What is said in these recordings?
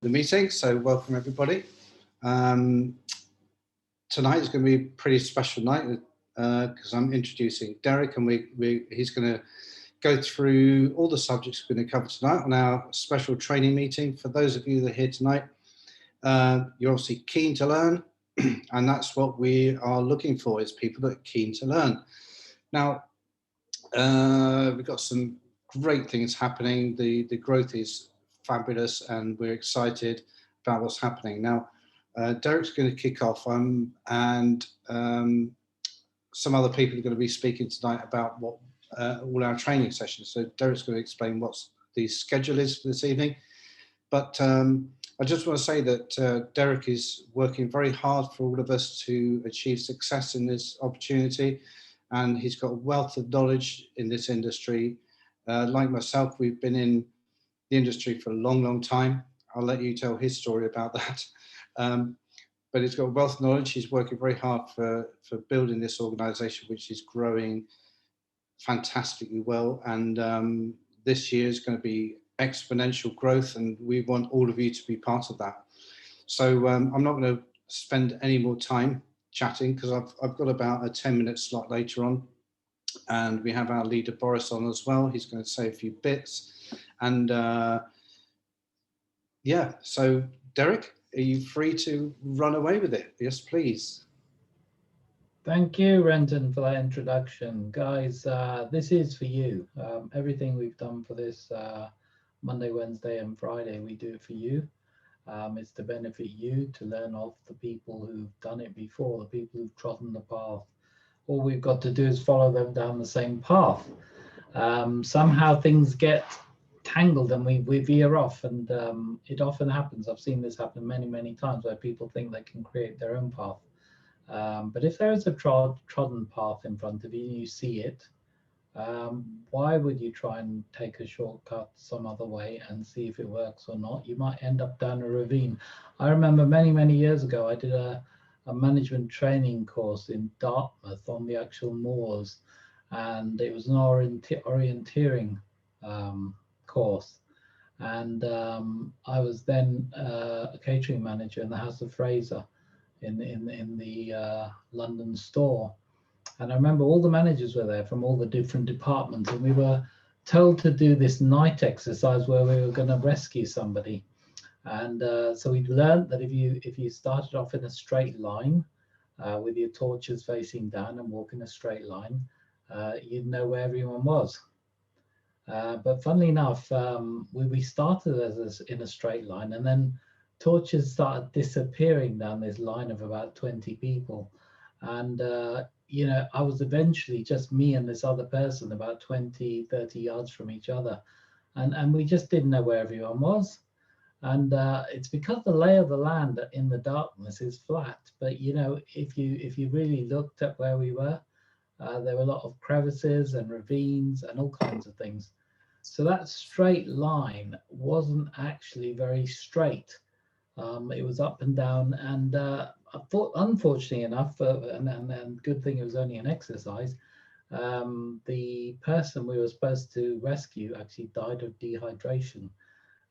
the meeting. So welcome everybody. Um, Tonight is going to be a pretty special night because I'm introducing Derek, and he's going to go through all the subjects we're going to cover tonight on our special training meeting. For those of you that are here tonight, you're obviously keen to learn, and that's what we are looking for, is people that are keen to learn. Now, we've got some great things happening. The growth is fabulous, and we're excited about what's happening. Now, Derek's going to kick off, and some other people are going to be speaking tonight about what all our training sessions. So Derek's going to explain what the schedule is for this evening. But I just want to say that Derek is working very hard for all of us to achieve success in this opportunity, and he's got a wealth of knowledge in this industry. Like myself, we've been in the industry for a long, long time. I'll let you tell his story about that. But he's got a wealth of knowledge. He's working very hard for building this organisation, which is growing fantastically well. And this year is going to be exponential growth, and we want all of you to be part of that. So I'm not going to spend any more time chatting, because I've got about a 10-minute slot later on, and we have our leader Boris on as well. He's going to say a few bits, and yeah. So Derek, are you free to run away with it? Yes, please. Thank you, Renton, for that introduction. Guys, this is for you. Everything we've done for this Monday, Wednesday, and Friday, we do it for you. It's to benefit you, to learn off the people who've done it before, the people who've trodden the path. All we've got to do is follow them down the same path. Somehow things get tangled and we veer off, and it often happens. I've seen this happen many, many times, where people think they can create their own path. But if there is a trodden path in front of you and you see it, why would you try and take a shortcut some other way and see if it works or not? You might end up down a ravine. I remember many, many years ago, I did a management training course in Dartmouth on the actual moors, and it was an orienteering course. And I was then a catering manager in the House of Fraser in the London store. And I remember all the managers were there from all the different departments, and we were told to do this night exercise where we were going to rescue somebody. And so we learned that if you started off in a straight line with your torches facing down and walk in a straight line, you'd know where everyone was. But funnily enough, we started in a straight line, and then torches started disappearing down this line of about 20 people. And I was eventually just me and this other person about 20, 30 yards from each other. And we just didn't know where everyone was. And it's because the lay of the land in the darkness is flat. But, if you really looked at where we were, there were a lot of crevices and ravines and all kinds of things. So that straight line wasn't actually very straight. It was up and down, and I thought, unfortunately enough, and good thing it was only an exercise, the person we were supposed to rescue actually died of dehydration.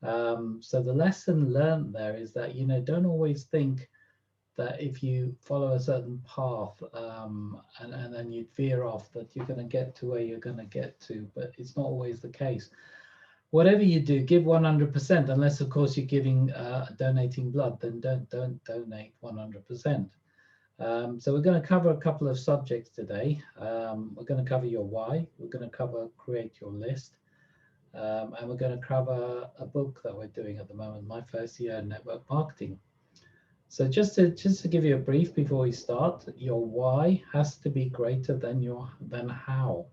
So the lesson learned there is that, don't always think that if you follow a certain path and then you veer off, that you're going to get to where you're going to get to, but it's not always the case. Whatever you do, give 100%, unless of course you're donating blood, then don't donate 100%. So we're going to cover a couple of subjects today. We're going to cover your why, we're going to cover create your list, and we're going to cover a book that we're doing at the moment, My First Year in Network Marketing. So just to give you a brief before we start, your why has to be greater than how.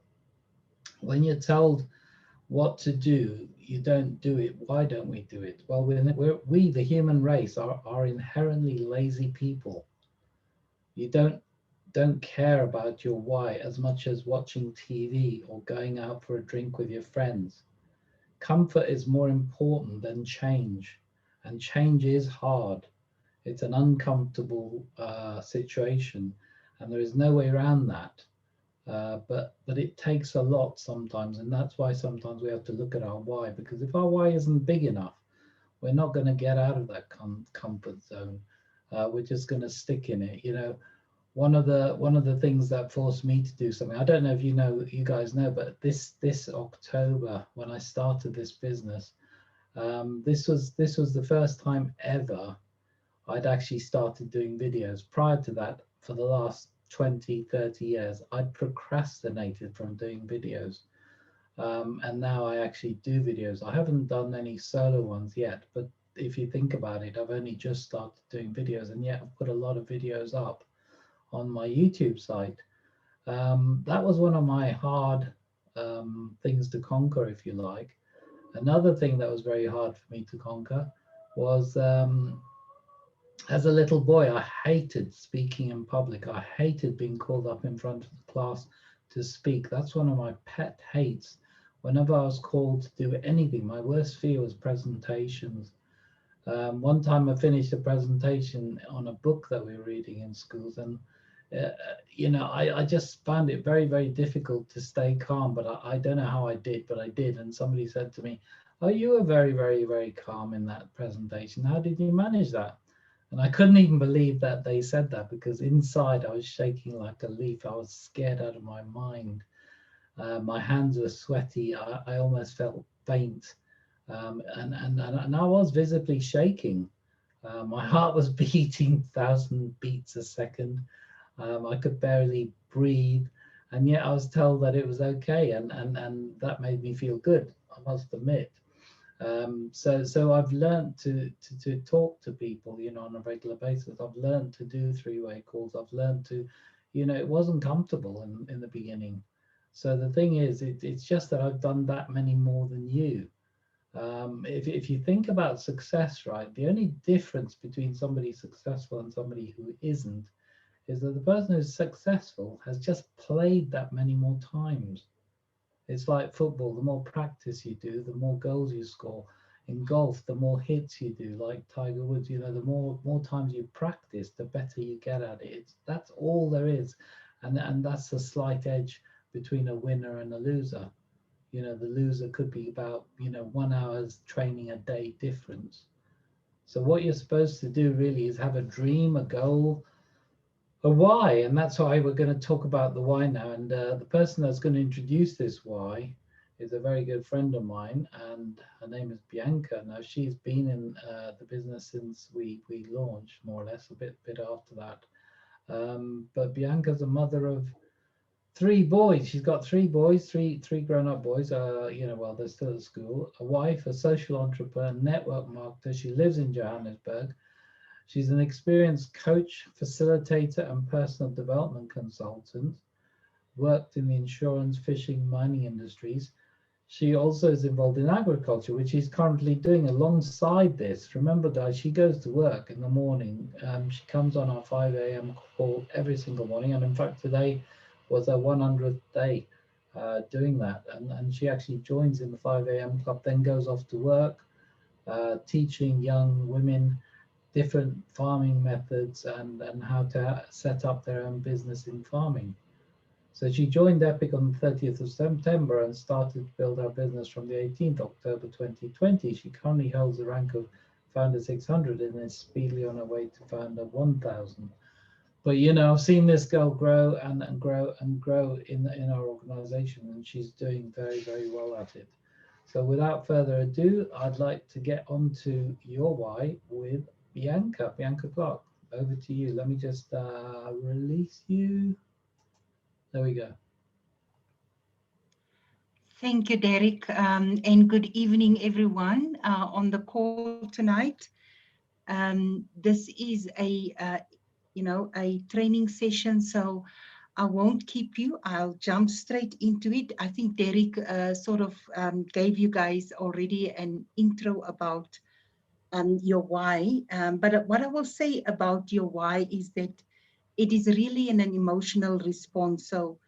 When you're told what to do, you don't do it. Why don't we do it? Well, we the human race, are inherently lazy people. You don't care about your why as much as watching TV or going out for a drink with your friends. Comfort is more important than change, and change is hard. It's an uncomfortable situation, and there is no way around that. But it takes a lot sometimes, and that's why sometimes we have to look at our why, because if our why isn't big enough, we're not going to get out of that comfort zone. We're just going to stick in it. You know, one of the things that forced me to do something, I don't know if you guys know, but this October, when I started this business, this was the first time ever I'd actually started doing videos. Prior to that, for the last 20-30 years, I'd procrastinated from doing videos. And now I actually do videos. I haven't done any solo ones yet, but if you think about it, I've only just started doing videos, and yet I've put a lot of videos up on my YouTube site. That was one of my hard things to conquer, if you like. Another thing that was very hard for me to conquer was as a little boy, I hated speaking in public. I hated being called up in front of the class to speak. That's one of my pet hates. Whenever I was called to do anything, my worst fear was presentations. One time I finished a presentation on a book that we were reading in schools, and I just found it very, very difficult to stay calm, but I don't know how I did, but I did. And somebody said to me, "Oh, you were very, very, very calm in that presentation. How did you manage that?" And I couldn't even believe that they said that, because inside I was shaking like a leaf. I was scared out of my mind. My hands were sweaty. I almost felt faint. And I was visibly shaking. My heart was beating 1,000 beats a second. I could barely breathe. And yet I was told that it was okay. And that made me feel good, I must admit. So I've learned to talk to people, on a regular basis. I've learned to do three-way calls. I've learned to, it wasn't comfortable in the beginning. So the thing is, it's just that I've done that many more than you. If you think about success, right, the only difference between somebody successful and somebody who isn't is that the person who's successful has just played that many more times. It's like football. The more practice you do, the more goals you score. In golf, the more hits you do, like Tiger Woods, the more times you practice, the better you get at it. That's all there is. And that's the slight edge between a winner and a loser. The loser could be about, 1 hour's training a day difference. So what you're supposed to do really is have a dream, a goal, a why, and that's why we're going to talk about the why now. And the person that's going to introduce this why is a very good friend of mine, and her name is Bianca. Now, she's been in the business since we launched, more or less, a bit after that. But Bianca's a mother of 3 boys. She's got 3 boys, three grown-up boys. Well, they're still at school. A wife, a social entrepreneur, network marketer. She lives in Johannesburg. She's an experienced coach, facilitator, and personal development consultant. Worked in the insurance, fishing, mining industries. She also is involved in agriculture, which she's currently doing alongside this. Remember, guys, she goes to work in the morning. She comes on our 5 a.m. call every single morning. And in fact, today was her 100th day doing that. And she actually joins in the 5 a.m. club, then goes off to work, teaching young women different farming methods and how to set up their own business in farming. So she joined Epic on the 30th of September and started to build her business from the 18th of October 2020. She currently holds the rank of Founder 600 and is speedily on her way to Founder 1000. But I've seen this girl grow and grow and grow in our organization, and she's doing very, very well at it. So without further ado, I'd like to get on to your why with Bianca Clark. Over to you. Let me just release you. There we go. Thank you, Derek, and good evening, everyone on the call tonight. This is a training session, so I won't keep you. I'll jump straight into it. I think Derek sort of gave you guys already an intro about your why. But what I will say about your why is that it is really an emotional response. So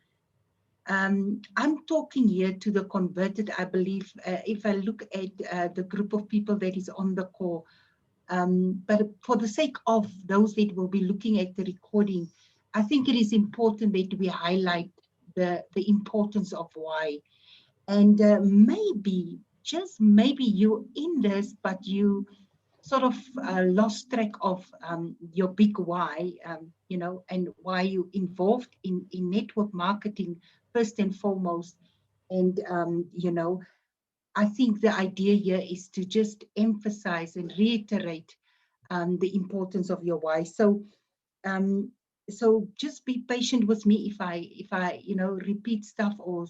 I'm talking here to the converted, I believe, if I look at the group of people that is on the call. But for the sake of those that will be looking at the recording, I think it is important that we highlight the importance of why. And maybe, just maybe you're in this, but you sort of lost track of your big why, you know, and why you involved in network marketing first and foremost. And, you know, I think the idea here is to just emphasize and reiterate the importance of your why. Um, so just be patient with me if I you know repeat stuff or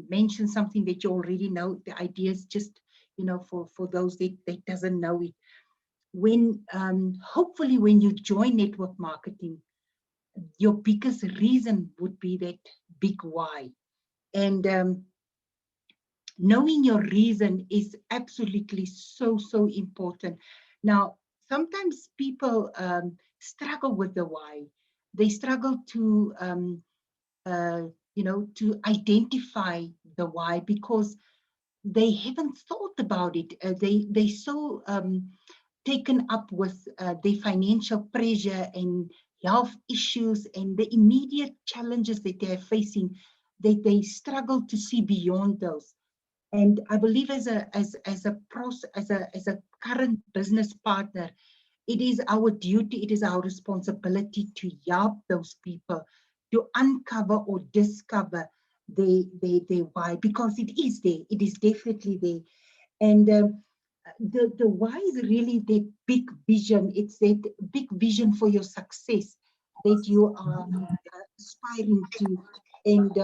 mention something that you already know. The idea is just, you know, for those that doesn't know it. When hopefully when you join network marketing, your biggest reason would be that big why. And knowing your reason is absolutely so important. Now, sometimes people struggle with the why. They struggle to you know, to identify the why because they haven't thought about it. They so taken up with their financial pressure and health issues and the immediate challenges that they're facing, that they struggle to see beyond those. And I believe as a current business partner, it is our duty, it is our responsibility to help those people to uncover or discover their why, because it is there, it is definitely there. And the why is really that big vision. It's that big vision for your success that you are aspiring to. And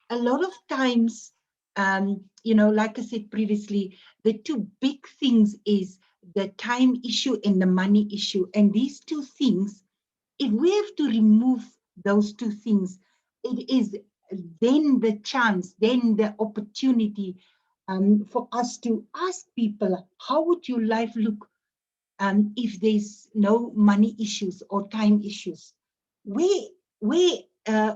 a lot of times, you know, like I said previously, the two big things is the time issue and the money issue. And these two things, if we have to remove those two things, it is then the chance, then the opportunity for us to ask people, how would your life look if there's no money issues or time issues? Where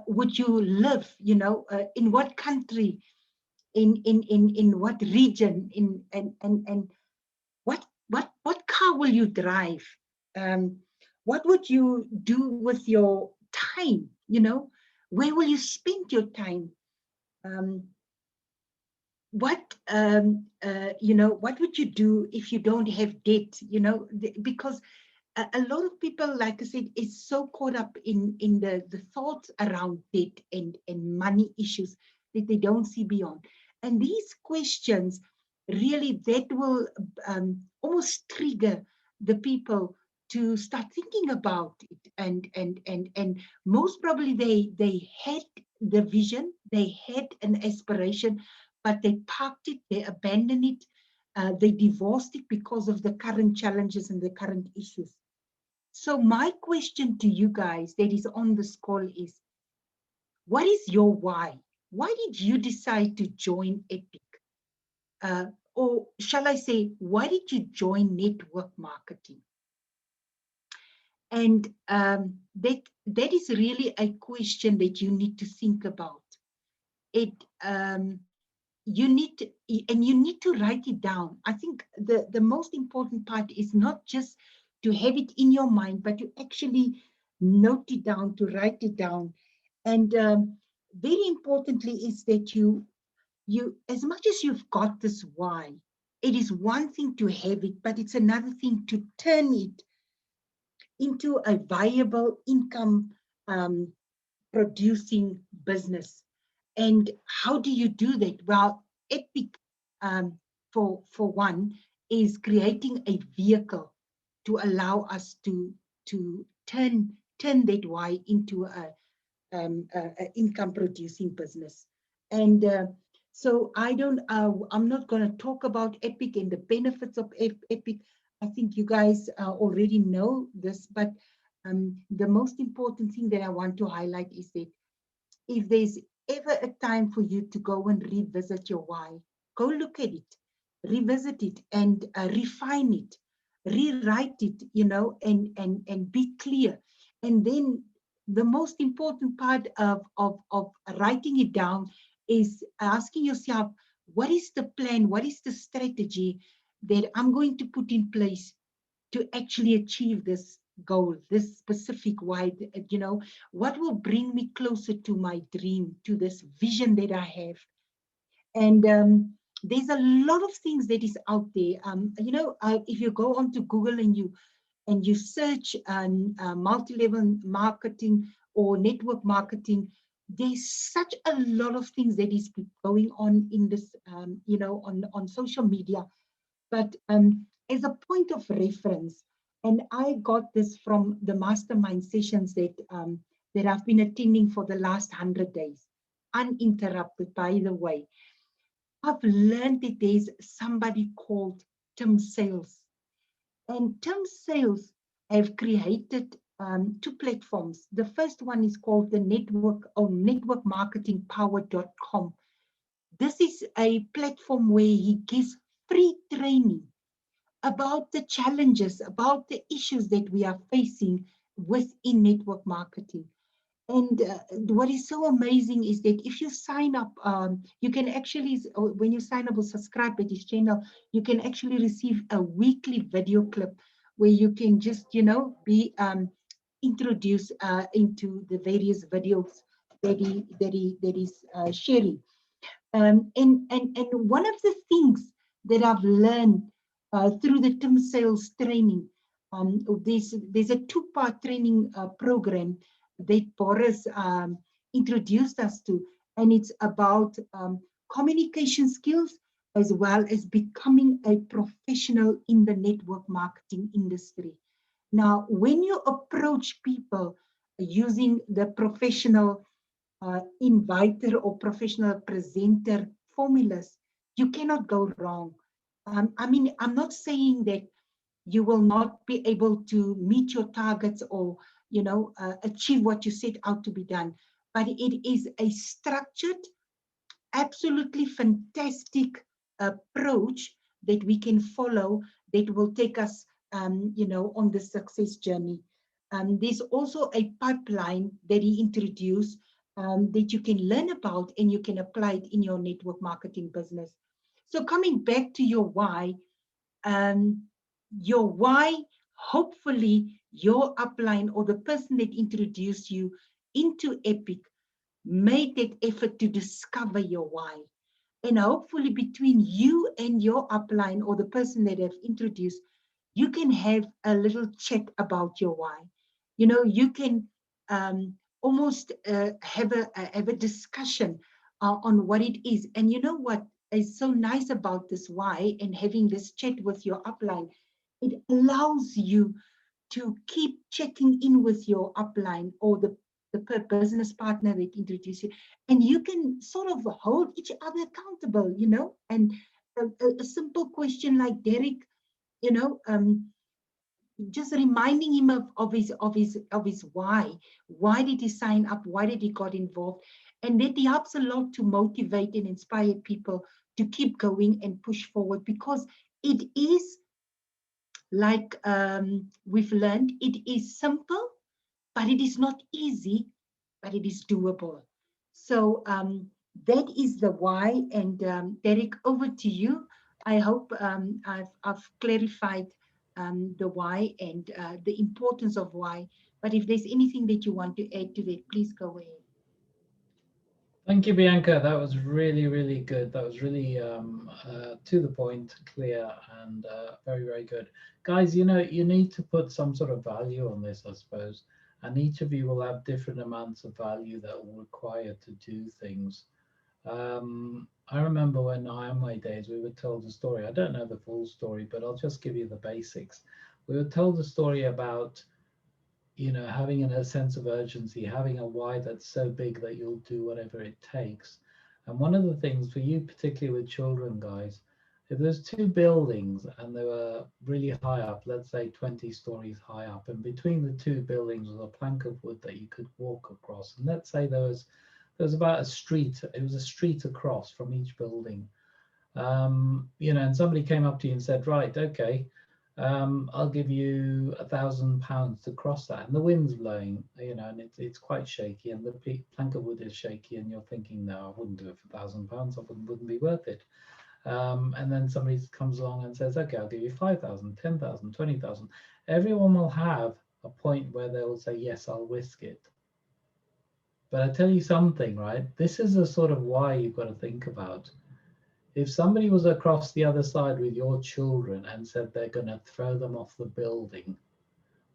would you live? You know, in what country, in what region, and what car will you drive? What would you do with your time? You know, where will you spend your time? Um, you know, what would you do if you don't have debt? You know, because a lot of people, like I said, is so caught up in the thoughts around debt and money issues that they don't see beyond. And these questions really, that will almost trigger the people to start thinking about it. And most probably they had the vision, they had an aspiration, but they parked it, they abandoned it, they divorced it because of the current challenges and the current issues. So my question to you guys that is on this call is, what is your why? Why did you decide to join Epic? Or shall I say, why did you join network marketing? And that is really a question that you need to think about. It you need to, and you need to write it down. I think the most important part is not just to have it in your mind, but to actually note it down, to write it down. And very importantly is that you, as much as you've got this why, it is one thing to have it, but it's another thing to turn it into a viable income producing business. And how do you do that? Well, Epic, for one, is creating a vehicle to allow us to turn that why into a income producing business. And so I'm not going to talk about Epic and the benefits of Epic. I think you guys already know this, but the most important thing that I want to highlight is that if there's ever a time for you to go and revisit your why, go look at it, revisit it, and refine it, rewrite it, you know, and be clear. And then the most important part of writing it down is asking yourself, what is the plan? What is the strategy that I'm going to put in place to actually achieve this goal, this specific why? You know, what will bring me closer to my dream, to this vision that I have? And there's a lot of things that is out there. If you go onto Google and you search multi-level marketing or network marketing, there's such a lot of things that is going on in this, on social media. But as a point of reference, and I got this from the mastermind sessions that I've been attending for the last 100 days, uninterrupted, by the way. I've learned that there's somebody called Tim Sales. And Tim Sales have created 2 platforms. The first one is called the networkmarketingpower.com. This is a platform where he gives free training about the challenges, about the issues that we are facing within network marketing. And what is so amazing is that if you sign up, you can actually, when you sign up or subscribe to his channel, you can actually receive a weekly video clip where you can just, be introduced into the various videos that he's sharing. And one of the things that I've learned through the Tim Sales training, there's a 2-part training program that Boris introduced us to, and it's about communication skills as well as becoming a professional in the network marketing industry. Now, when you approach people using the professional inviter or professional presenter formulas, you cannot go wrong. I'm not saying that you will not be able to meet your targets or, achieve what you set out to be done, but it is a structured, absolutely fantastic approach that we can follow that will take us, on the success journey. There's also a pipeline that he introduced that you can learn about and you can apply it in your network marketing business. So coming back to your why, hopefully your upline or the person that introduced you into Epic made that effort to discover your why. And hopefully between you and your upline or the person that have introduced, you can have a little chat about your why. You can almost have a discussion on what it is. And you know what is so nice about this why and having this chat with your upline? It allows you to keep checking in with your upline or the business partner that introduced you, and you can sort of hold each other accountable, and a simple question like Derek, just reminding him of his why did he sign up, why did he got involved, and that helps a lot to motivate and inspire people to keep going and push forward, because it is like we've learned, it is simple, but it is not easy, but it is doable. So that is the why. And Derek, over to you. I hope I've clarified the why and the importance of why. But if there's anything that you want to add to that, please go ahead. Thank you, Bianca. That was really, really good. That was really to the point, clear, and very, very good. Guys, you need to put some sort of value on this, I suppose. And each of you will have different amounts of value that will require to do things. I remember when Amway days, we were told a story. I don't know the full story, but I'll just give you the basics. We were told a story about, having a sense of urgency, having a why that's so big that you'll do whatever it takes. And one of the things for you, particularly with children, guys, if there's 2 buildings and they were really high up, let's say 20 stories high up, and between the 2 buildings was a plank of wood that you could walk across. And let's say there was about a street, it was a street across from each building. And somebody came up to you and said, right, okay, I'll give you £1,000 to cross that. And the wind's blowing, and it's quite shaky, and the plank of wood is shaky, and you're thinking, no, I wouldn't do it for £1,000. It wouldn't be worth it. And then somebody comes along and says, okay, I'll give you 5,000, 10,000, 20,000. Everyone will have a point where they will say, yes, I'll risk it. But I tell you something, right? This is a sort of why you've got to think about. If somebody was across the other side with your children and said they're going to throw them off the building,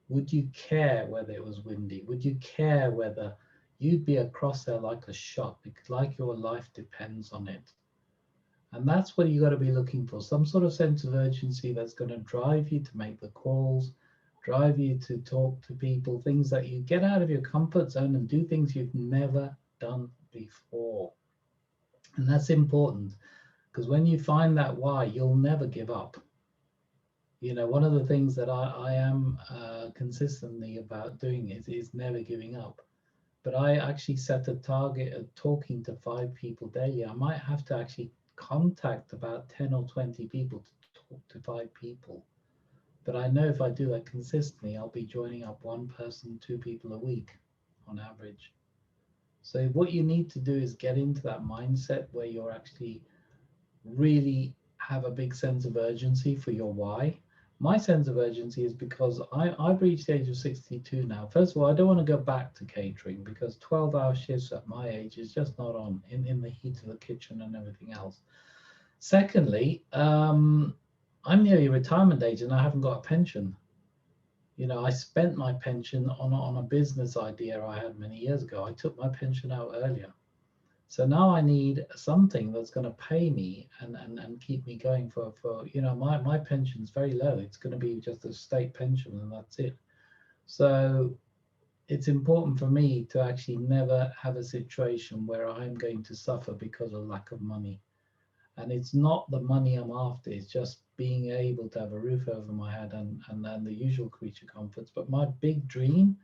would you care whether it was windy? Would you care whether you'd be across there like a shot, like your life depends on it? And that's what you got to be looking for, some sort of sense of urgency that's going to drive you to make the calls, drive you to talk to people, things that you get out of your comfort zone and do things you've never done before. And that's important, because when you find that why, you'll never give up. You know, one of the things that I am consistently about doing is never giving up. But I actually set a target of talking to 5 people daily. I might have to actually contact about 10 or 20 people to talk to 5 people. But I know if I do that consistently, I'll be joining up 1 person, 2 people a week on average. So what you need to do is get into that mindset where you're actually really have a big sense of urgency for your why. My sense of urgency is because I've reached the age of 62 now. First of all, I don't want to go back to catering, because 12-hour shifts at my age is just not on in the heat of the kitchen and everything else. Secondly, I'm nearly retirement age and I haven't got a pension. You know, I spent my pension on a business idea I had many years ago. I took my pension out earlier. So now I need something that's going to pay me and keep me going for you know, my pension's very low. It's going to be just a state pension and that's it. So it's important for me to actually never have a situation where I'm going to suffer because of lack of money. And it's not the money I'm after, it's just being able to have a roof over my head and then the usual creature comforts. But my big dream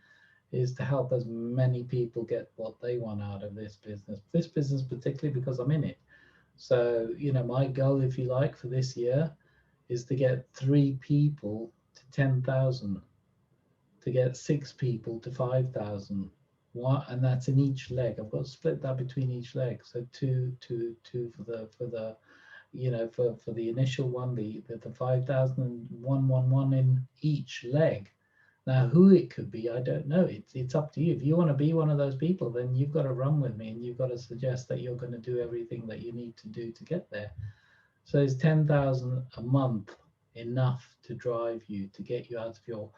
is to help as many people get what they want out of this business particularly because I'm in it. So, you know, my goal, if you like, for this year is to get 3 people to 10,000, to get 6 people to 5,000. And that's in each leg. I've got to split that between each leg. So two for the you know, for the initial one, the 5,000 and 1 in each leg. Now, who it could be, I don't know. It's up to you. If you want to be one of those people, then you've got to run with me and you've got to suggest that you're going to do everything that you need to do to get there. So is 10,000 a month enough to drive you, to get you out of your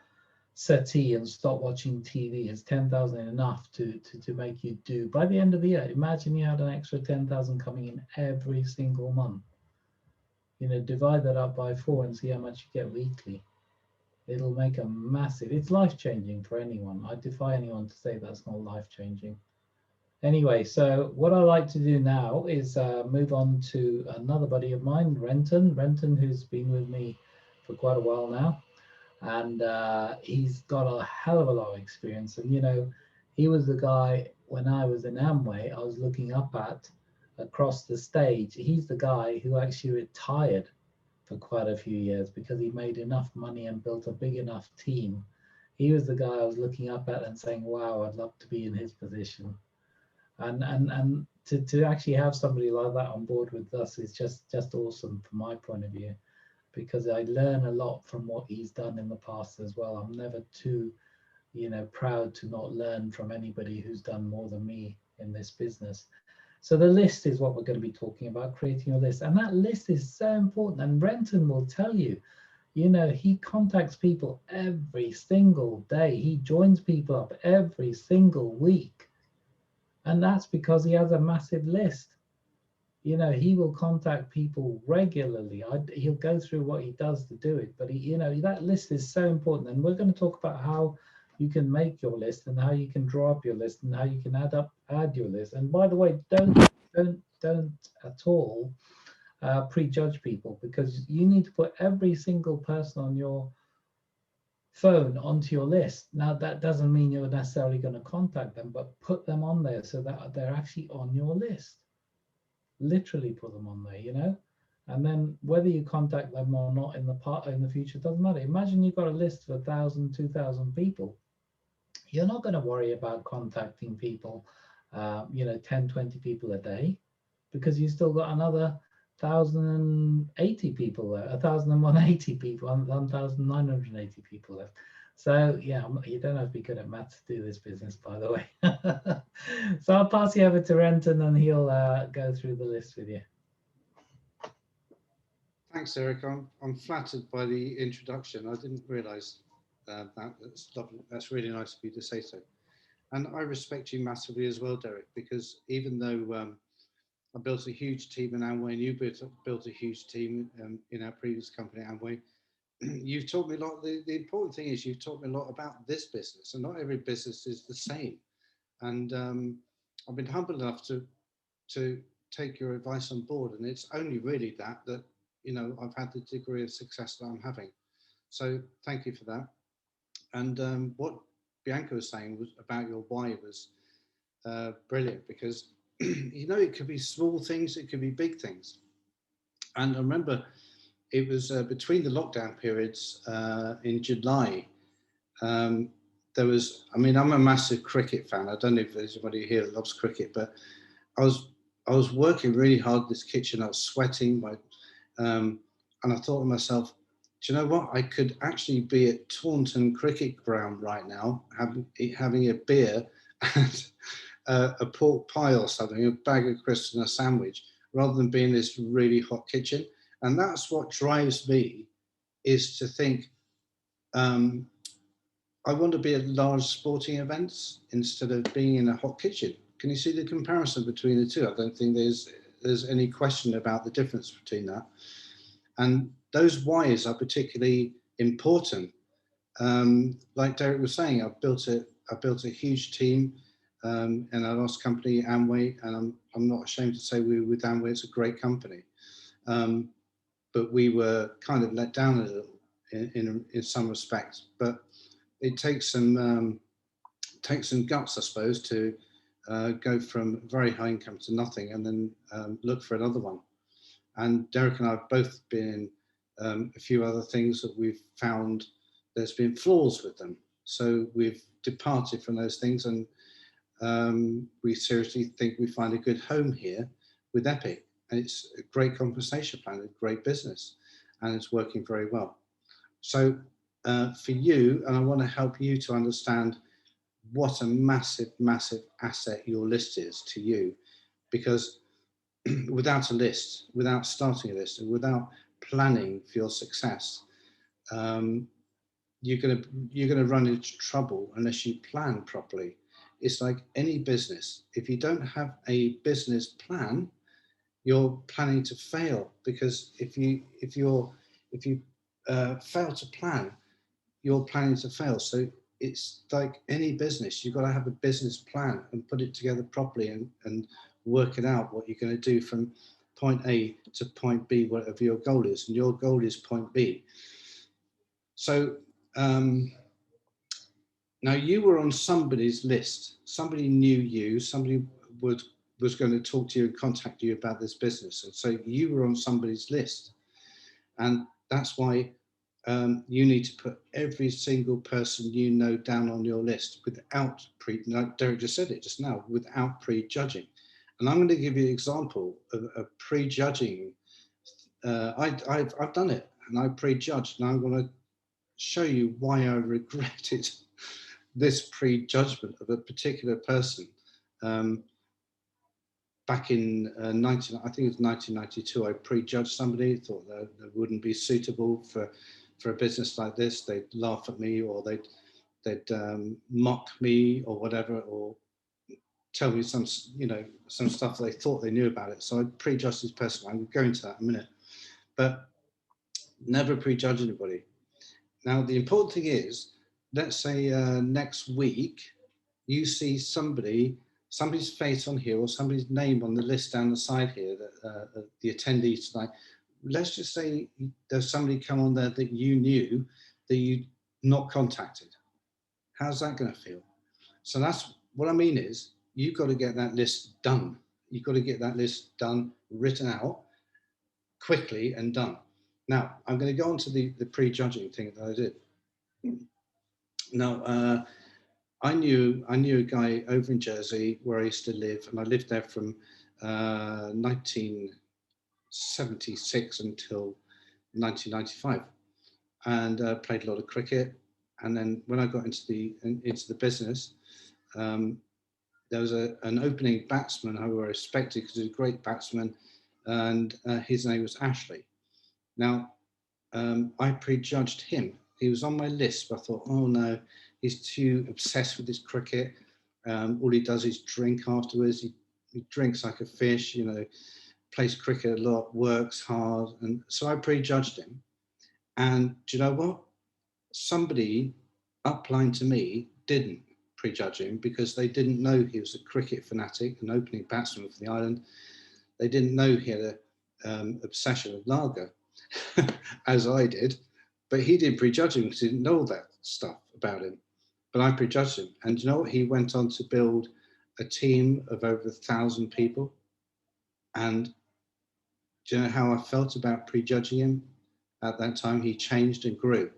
settee and stop watching TV? Is 10,000 enough to make you do by the end of the year? Imagine you had an extra 10,000 coming in every single month. You know, divide that up by 4 and see how much you get weekly. It'll make a massive, it's life-changing for anyone. I defy anyone to say that's not life-changing. Anyway, so what I like to do now is move on to another buddy of mine, Renton, who's been with me for quite a while now. And he's got a hell of a lot of experience. And, you know, he was the guy when I was in Amway, I was looking up at across the stage. He's the guy who actually retired for quite a few years because he made enough money and built a big enough team. He was the guy I was looking up at and saying, wow, I'd love to be in his position. And to actually have somebody like that on board with us is just awesome from my point of view, because I learn a lot from what he's done in the past as well. I'm never too, you know, proud to not learn from anybody who's done more than me in this business. So the list is what we're going to be talking about, creating a list. And that list is so important. And Renton will tell you, you know, he contacts people every single day. He joins people up every single week. And that's because he has a massive list. You know, he will contact people regularly. He'll go through what he does to do it. But, you know, that list is so important. And we're going to talk about how you can make your list and how you can draw up your list and how you can add your list. And by the way, don't at all prejudge people, because you need to put every single person on your phone onto your list. Now, that doesn't mean you're necessarily going to contact them, but put them on there so that they're actually on your list. Literally put them on there, you know. And then whether you contact them or not in the future doesn't matter. Imagine you've got a list of 1,000, 2,000 people. You're not going to worry about contacting people, you know, 10, 20 people a day, because you've still got another 1,080 people there, 1,180 people, 1,980 people left. So yeah, you don't have to be good at maths to do this business, by the way. So I'll pass you over to Renton and he'll go through the list with you. Thanks, Eric. I'm flattered by the introduction. I didn't realise that. That's lovely. That's really nice of you to say so. And I respect you massively as well, Derek, because even though I built a huge team in Amway and you built a huge team in our previous company, Amway, you've taught me a lot. The important thing is you've taught me a lot about this business, and not every business is the same. And I've been humble enough to take your advice on board, and it's only really that I've had the degree of success that I'm having. So thank you for that. And what Bianca was saying was about your why was brilliant, because it could be small things, it could be big things. And I remember it was between the lockdown periods in July. Um, there was, I mean, I'm a massive cricket fan. I don't know if there's anybody here that loves cricket, but I was I was working really hard in this kitchen. I was sweating, and I thought to myself, do you know what? I could actually be at Taunton Cricket Ground right now, having a beer and a pork pie or something, a bag of crisps and a sandwich, rather than be in this really hot kitchen. And that's what drives me, is to think, um, I want to be at large sporting events instead of being in a hot kitchen. Can you see the comparison between the two? I don't think there's any question about the difference between that. And those whys are particularly important. Like Derek was saying, I built a huge team in our last company, Amway, and I'm not ashamed to say we were with Amway. It's a great company, um, but we were kind of let down a little in some respects. But it takes some guts, I suppose, to go from very high income to nothing, and then look for another one. And Derek and I have both been a few other things that we've found there's been flaws with them. So we've departed from those things, and we seriously think we find a good home here with Epic. And it's a great compensation plan, a great business, and it's working very well. So for you, and I want to help you to understand what a massive, massive asset your list is to you, because without a list, without starting a list, and without planning for your success, um, you're gonna run into trouble unless you plan properly. It's like any business. If you don't have a business plan, you're planning to fail, because if you fail to plan, you're planning to fail. So it's like any business, you've got to have a business plan and put it together properly, and work it out what you're going to do from point A to point B, whatever your goal is. And your goal is point B. So now you were on somebody's list. Somebody knew you. Somebody was going to talk to you and contact you about this business. And so you were on somebody's list. And that's why you need to put every single person you know down on your list without like Derek just said it just now, without prejudging. And I'm going to give you an example of prejudging. I've done it, and I prejudged, and I'm going to show you why I regretted this prejudgment of a particular person. Um, Back in I think it was 1992, I prejudged somebody, thought that they wouldn't be suitable for a business like this. They'd laugh at me, or they'd mock me, or whatever, or tell me some stuff they thought they knew about it. So I prejudged this person. I'm going to that in a minute, but never prejudge anybody. Now the important thing is, let's say next week you see somebody's face on here, or somebody's name on the list down the side here, that the attendees tonight. Let's just say there's somebody come on there that you knew that you not contacted. How's that going to feel? So that's what I mean, is you've got to get that list done. You've got to get that list done, written out quickly and done. Now I'm going to go on to the prejudging thing that I did. Now I knew a guy over in Jersey where I used to live, and I lived there from 1976 until 1995, and played a lot of cricket. And then when I got into the business, there was an opening batsman who I respected because he was a great batsman, and his name was Ashley. Now, I prejudged him. He was on my list, but I thought, oh no, he's too obsessed with his cricket. All he does is drink afterwards. He drinks like a fish, you know, plays cricket a lot, works hard. And so I prejudged him. And do you know what? Somebody upline to me didn't prejudge him because they didn't know he was a cricket fanatic, an opening batsman for the island. They didn't know he had an obsession with lager, as I did. But he didn't prejudge him because he didn't know all that stuff about him. But I prejudged him. And you know what? He went on to build a team of over 1,000 people. And do you know how I felt about prejudging him at that time? He changed and grew.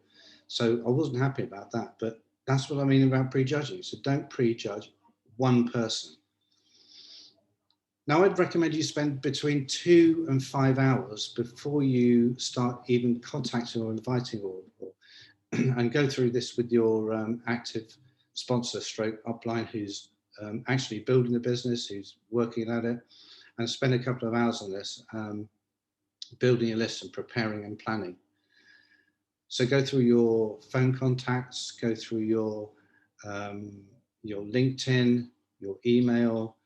So I wasn't happy about that. But that's what I mean about prejudging. So don't prejudge one person. Now, I'd recommend you spend between 2 and 5 hours before you start even contacting or inviting or and go through this with your active sponsor stroke upline who's actually building the business, who's working at it, and spend a couple of hours on this, building a list and preparing and planning. So go through your phone contacts, go through your LinkedIn, your email,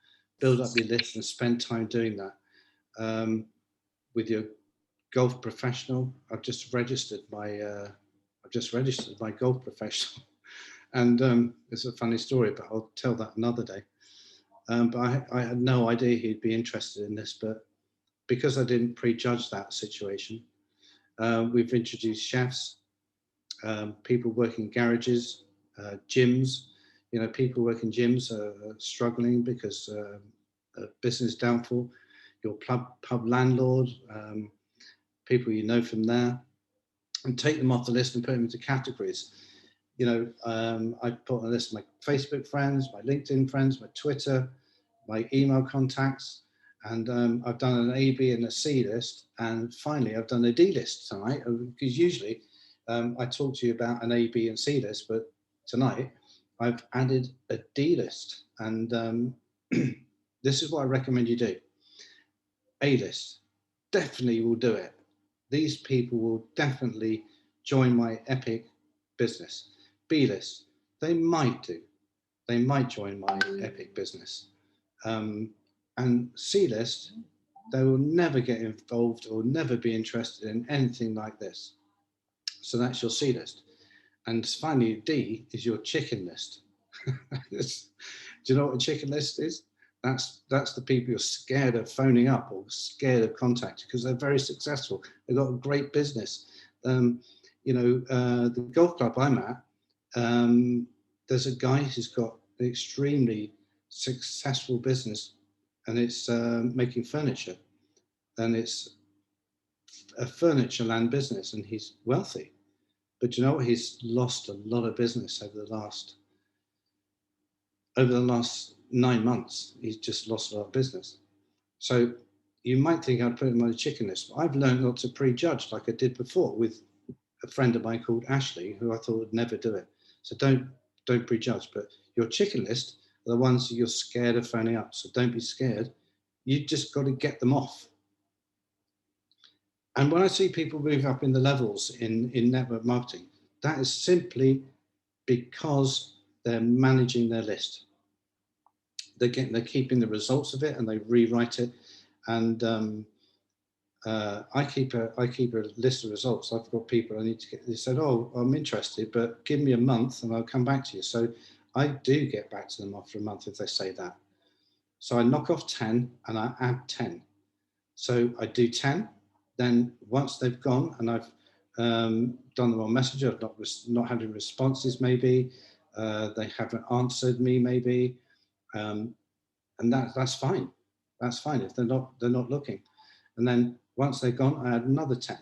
build up your list and spend time doing that. With your golf professional, I've just registered my golf professional, and it's a funny story, but I'll tell that another day. But I had no idea he'd be interested in this, but because I didn't prejudge that situation, we've introduced chefs, people working garages, gyms. You know, people working gyms are struggling because business downfall. Your pub landlord, people you know from there, and take them off the list and put them into categories. You know, I put on a list my Facebook friends, my LinkedIn friends, my Twitter, my email contacts, and I've done an A, B, and a C list, and finally I've done a D list tonight, because usually I talk to you about an A, B, and C list, but tonight I've added a D list, and this is what I recommend you do. A list, definitely will do it. These people will definitely join my epic business. B list, they might do. They might join my epic business. And C list, they will never get involved or never be interested in anything like this. So that's your C list. And finally, D is your chicken list. Do you know what a chicken list is? That's the people you're scared of phoning up or scared of contacting because they're very successful. They've got a great business. The golf club I'm at, there's a guy who's got an extremely successful business, and it's making furniture, and it's a furniture land business, and he's wealthy. But you know what? He's lost a lot of business over the last 9 months. He's just lost a lot of business. So you might think I'd put him on a chicken list, but I've learned not to prejudge like I did before with a friend of mine called Ashley, who I thought would never do it. So don't prejudge, but your chicken list are the ones you're scared of phoning up. So don't be scared. You just got to get them off. And when I see people move up in the levels in network marketing, that is simply because they're managing their list. They're keeping the results of it and they rewrite it. And I keep a list of results. I've got people I need to get. They said, "Oh, I'm interested, but give me a month and I'll come back to you." So I do get back to them after a month if they say that. So I knock off 10 and I add 10. So I do 10. Then once they've gone and I've done them on Messenger, I've not had any responses. Maybe they haven't answered me. Maybe, and that's fine. That's fine if they're not looking. And then once they're gone, I add another 10.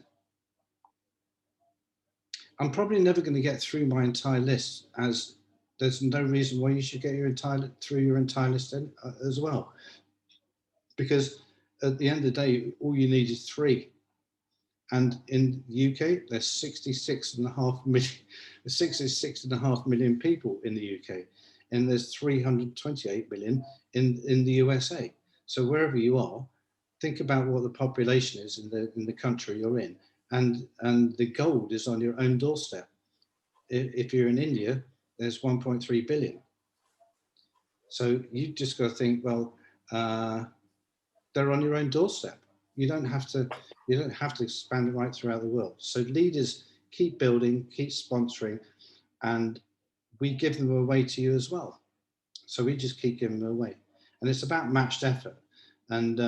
I'm probably never going to get through my entire list, as there's no reason why you should get through your entire list as well. Because at the end of the day, all you need is 3. And in the UK, there's 66.5 million people in the UK, and there's 328 million in the USA. So wherever you are, think about what the population is in the country you're in, and the gold is on your own doorstep. If you're in India, there's 1.3 billion. So you just got to think, well, they're on your own doorstep. You don't have to expand it right throughout the world. So leaders keep building, keep sponsoring, and we give them away to you as well. So we just keep giving them away, and it's about matched effort. And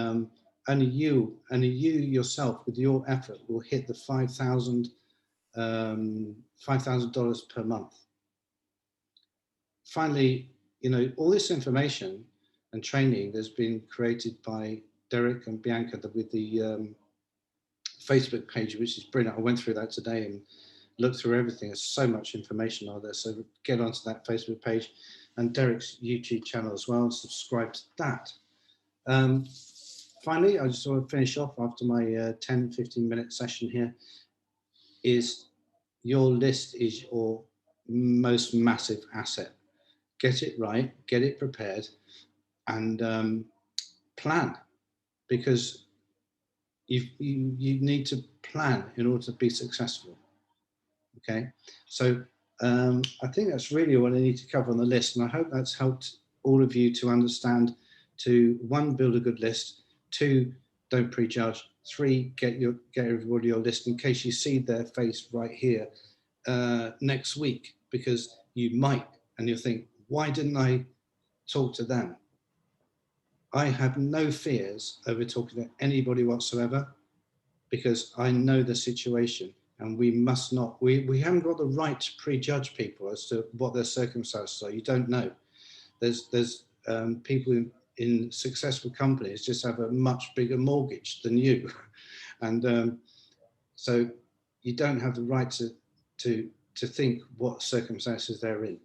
only you yourself with your effort will hit the $5,000 per month. Finally, all this information and training has been created by Derek and Bianca with the Facebook page, which is brilliant. I went through that today and looked through everything. There's so much information on there. So get onto that Facebook page and Derek's YouTube channel as well. Subscribe to that. Finally, I just want to finish off after my 10-15 minute session here. Is your list is your most massive asset. Get it right, get it prepared, and plan, because you need to plan in order to be successful. Okay, so I think that's really what I need to cover on the list, and I hope that's helped all of you to understand to 1, build a good list, 2, don't prejudge, 3, get everybody your list in case you see their face right here next week, because you might, and you'll think, why didn't I talk to them? I have no fears over talking to anybody whatsoever, because I know the situation, and we must not, we haven't got the right to prejudge people as to what their circumstances are. You don't know. There's people in successful companies just have a much bigger mortgage than you. And so you don't have the right to think what circumstances they're in.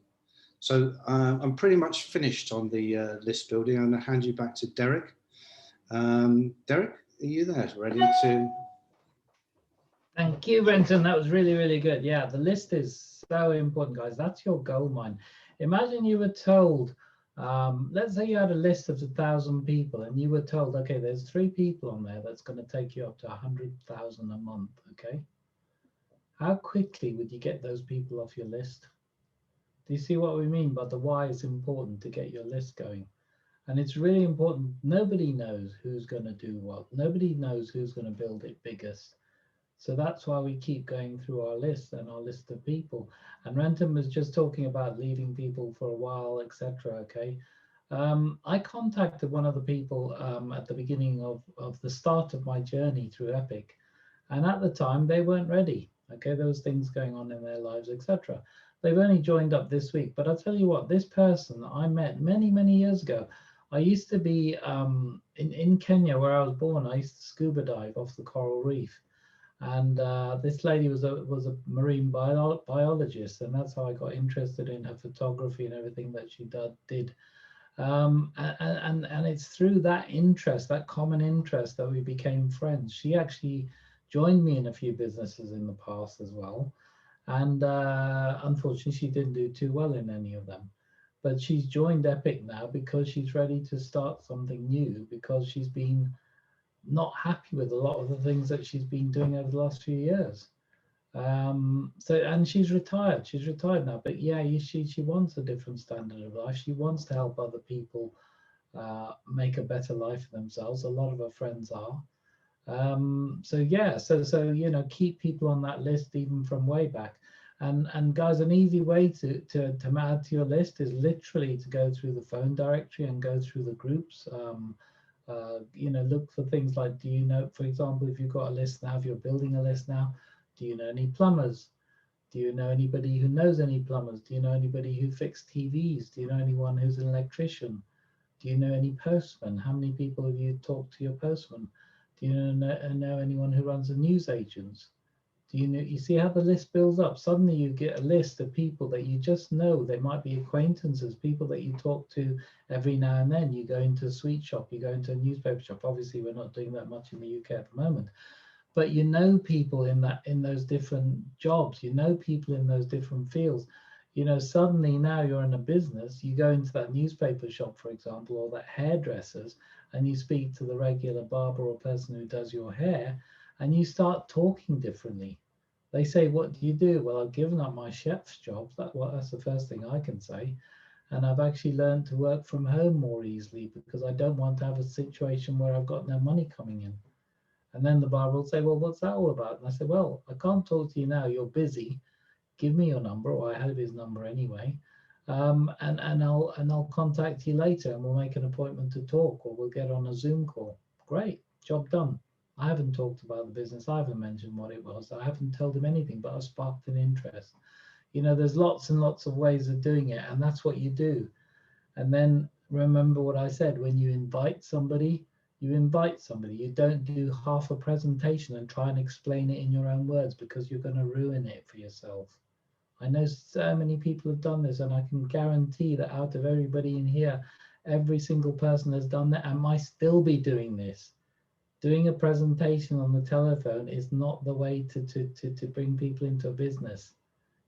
So I'm pretty much finished on the list building. I'm going to hand you back to Derek. Derek, are you there? Ready to? Thank you, Renton. That was really, really good. Yeah, the list is so important, guys. That's your gold mine. Imagine you were told, let's say you had a list of 1,000 people and you were told, okay, there's 3 people on there that's going to take you up to 100,000 a month, okay? How quickly would you get those people off your list? Do you see what we mean by the why it's important to get your list going? And it's really important. Nobody knows who's going to do what. Nobody knows who's going to build it biggest. So that's why we keep going through our list and our list of people. And Renton was just talking about leaving people for a while, etc. Okay. I contacted one of the people at the beginning of the start of my journey through Epic. And at the time, they weren't ready. Okay, there was things going on in their lives, etc. They've only joined up this week. But I'll tell you what, this person I met many, many years ago, I used to be in Kenya, where I was born. I used to scuba dive off the coral reef. And this lady was a marine biologist, and that's how I got interested in her photography and everything that she did. And it's through that interest, that common interest, that we became friends. She actually joined me in a few businesses in the past as well, and unfortunately she didn't do too well in any of them. But she's joined Epic now because she's ready to start something new, because she's been not happy with a lot of the things that she's been doing over the last few years. And she's retired. She's retired now, but yeah, she wants a different standard of life. She wants to help other people make a better life for themselves. A lot of her friends are. So keep people on that list even from way back. And guys, an easy way to add to your list is literally to go through the phone directory and go through the groups. Look for things like, do you know, for example, if you've got a list now, if you're building a list now, do you know any plumbers? Do you know anybody who knows any plumbers? Do you know anybody who fixes TVs? Do you know anyone who's an electrician? Do you know any postmen? How many people have you talked to your postman? Do you know anyone who runs a newsagents? You see how the list builds up? Suddenly you get a list of people that you just know. They might be acquaintances, people that you talk to every now and then. You go into a sweet shop, you go into a newspaper shop. Obviously, we're not doing that much in the UK at the moment. But you know people in those different jobs. You know people in those different fields. Suddenly now you're in a business. You go into that newspaper shop, for example, or that hairdressers, and you speak to the regular barber or person who does your hair. and you start talking differently. They say, what do you do? Well, I've given up my chef's job. That's the first thing I can say. And I've actually learned to work from home more easily because I don't want to have a situation where I've got no money coming in. And then the buyer will say, well, what's that all about? And I say, well, I can't talk to you now. You're busy. Give me your number, or I have his number anyway. And I'll contact you later, and we'll make an appointment to talk, or we'll get on a Zoom call. Great, job done. I haven't talked about the business. I haven't mentioned what it was. I haven't told him anything, but I've sparked an interest. You know, there's lots and lots of ways of doing it, and that's what you do. And then remember what I said, when you invite somebody, you invite somebody. You don't do half a presentation and try and explain it in your own words, because you're going to ruin it for yourself. I know so many people have done this, and I can guarantee that out of everybody in here, every single person has done that and might still be doing this. Doing a presentation on the telephone is not the way to bring people into a business.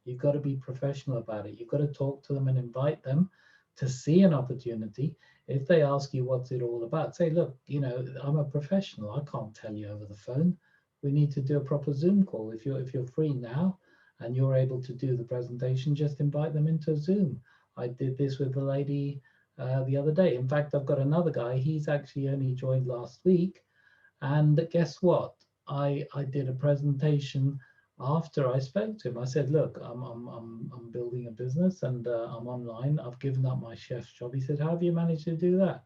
You've got to be professional about it. You've got to talk to them and invite them to see an opportunity. If they ask you what's it all about, say, look, you know, I'm a professional. I can't tell you over the phone. We need to do a proper Zoom call. If you're free now and you're able to do the presentation, just invite them into Zoom. I did this with the lady the other day. In fact, I've got another guy. He's actually only joined last week. And guess what? I did a presentation after I spoke to him. I said, look, I'm building a business, and I'm online. I've given up my chef's job. He said, how have you managed to do that?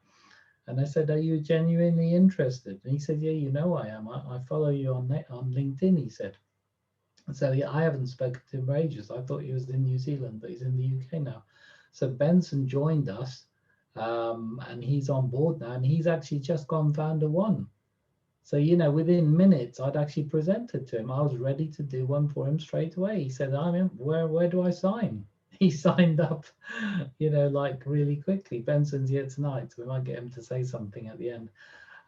And I said, are you genuinely interested? And he said, yeah, you know I am. I follow you on LinkedIn, he said. And so yeah, I haven't spoken to him for ages. I thought he was in New Zealand, but he's in the UK now. So Benson joined us, and he's on board now, and he's actually just gone founder one. So, you know, within minutes, I'd actually presented to him. I was ready to do one for him straight away. He said, I mean, where do I sign? He signed up, you know, like really quickly. Benson's here tonight, so we might get him to say something at the end.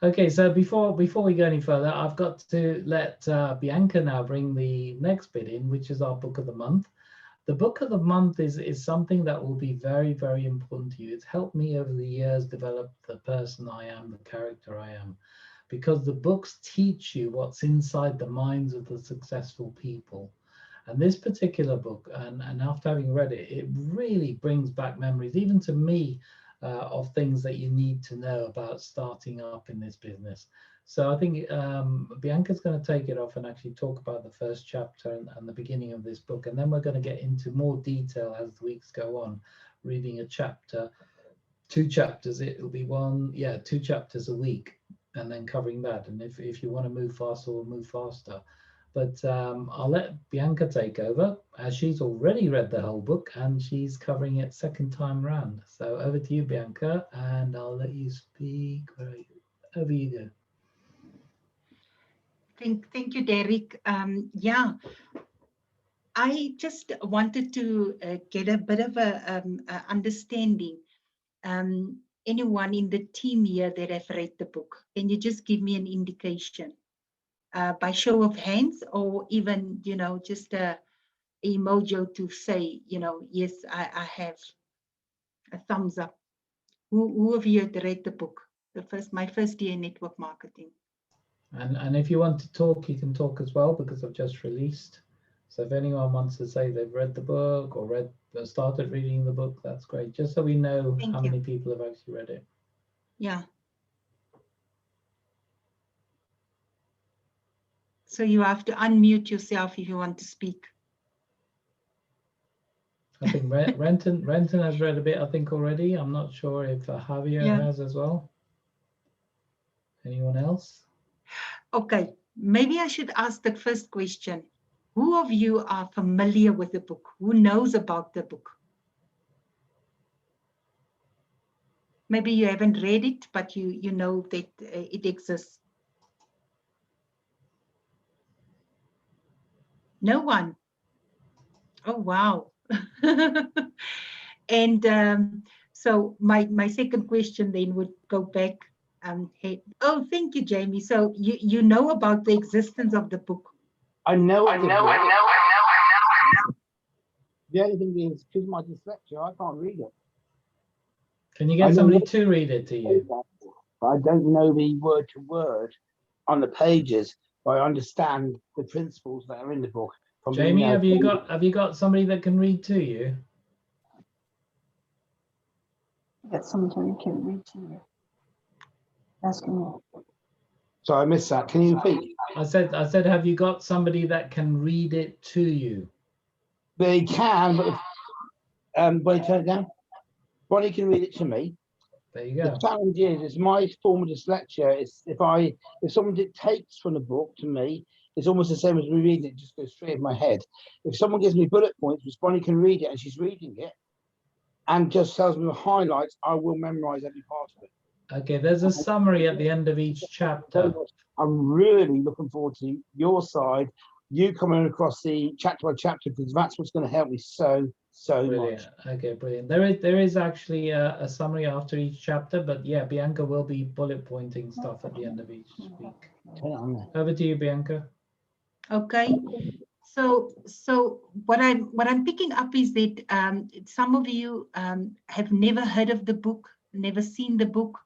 Okay, so before we go any further, I've got to let Bianca now bring the next bit in, which is our book of the month. The book of the month is something that will be very, very important to you. It's helped me over the years develop the person I am, the character I am, because the books teach you what's inside the minds of the successful people. And this particular book, and after having read it, it really brings back memories, even to me, of things that you need to know about starting up in this business. So I think Bianca's going to take it off and actually talk about the first chapter and the beginning of this book. And then we're going to get into more detail as the weeks go on, reading a chapter, 2 chapters. It'll be 2 chapters a week, and then covering that. And if you want to move faster, we'll move faster. But I'll let Bianca take over, as she's already read the whole book and she's covering it second time round. So over to you, Bianca, and I'll let you speak. Over you go. Thank you, Derek. Yeah, I just wanted to get a bit of a understanding. Anyone in the team here that have read the book, can you just give me an indication by show of hands, or even, you know, just a emoji to say, you know, yes, I have a thumbs up. Who of you had read the book? My first year in network marketing. And if you want to talk, you can talk as well, because I've just released. So if anyone wants to say they've read the book or started reading the book, that's great. Just so we know how many people have actually read it. Yeah. So you have to unmute yourself if you want to speak. I think Renton has read a bit, I think, already. I'm not sure if Javier has as well. Anyone else? Okay, maybe I should ask the first question. Who of you are familiar with the book? Who knows about the book? Maybe you haven't read it, but you know that it exists. No one. Oh, wow. And so my second question then would go back. Oh, thank you, Jamie. So you know about the existence of the book. I know. The only thing is, because my dyslexia, I can't read it. Can you get somebody to read it to you? I don't know the word to word on the pages, but I understand the principles that are in the book. From being Jamie, able to- have you got somebody that can read to you? That somebody can read to you. Asking me. So I missed that. Can you repeat? I said, have you got somebody that can read it to you? They can, but when you turn it down, Bonnie can read it to me. There you The go. challenge is my form of dyslexia is if someone dictates from the book to me, it's almost the same as me reading it, just goes straight in my head. If someone gives me bullet points, which Bonnie can read it and she's reading it, and just tells me the highlights, I will memorize every part of it. Okay, there's a summary at the end of each chapter. I'm really looking forward to your side, you coming across the chapter by chapter, because that's what's going to help me so Brilliant. much. Okay, brilliant. There is actually a summary after each chapter, but yeah, Bianca will be bullet pointing stuff at the end of each week. Turn it on there. Over to you, Bianca. Okay. So what I'm picking up is that some of you have never heard of the book, never seen the book.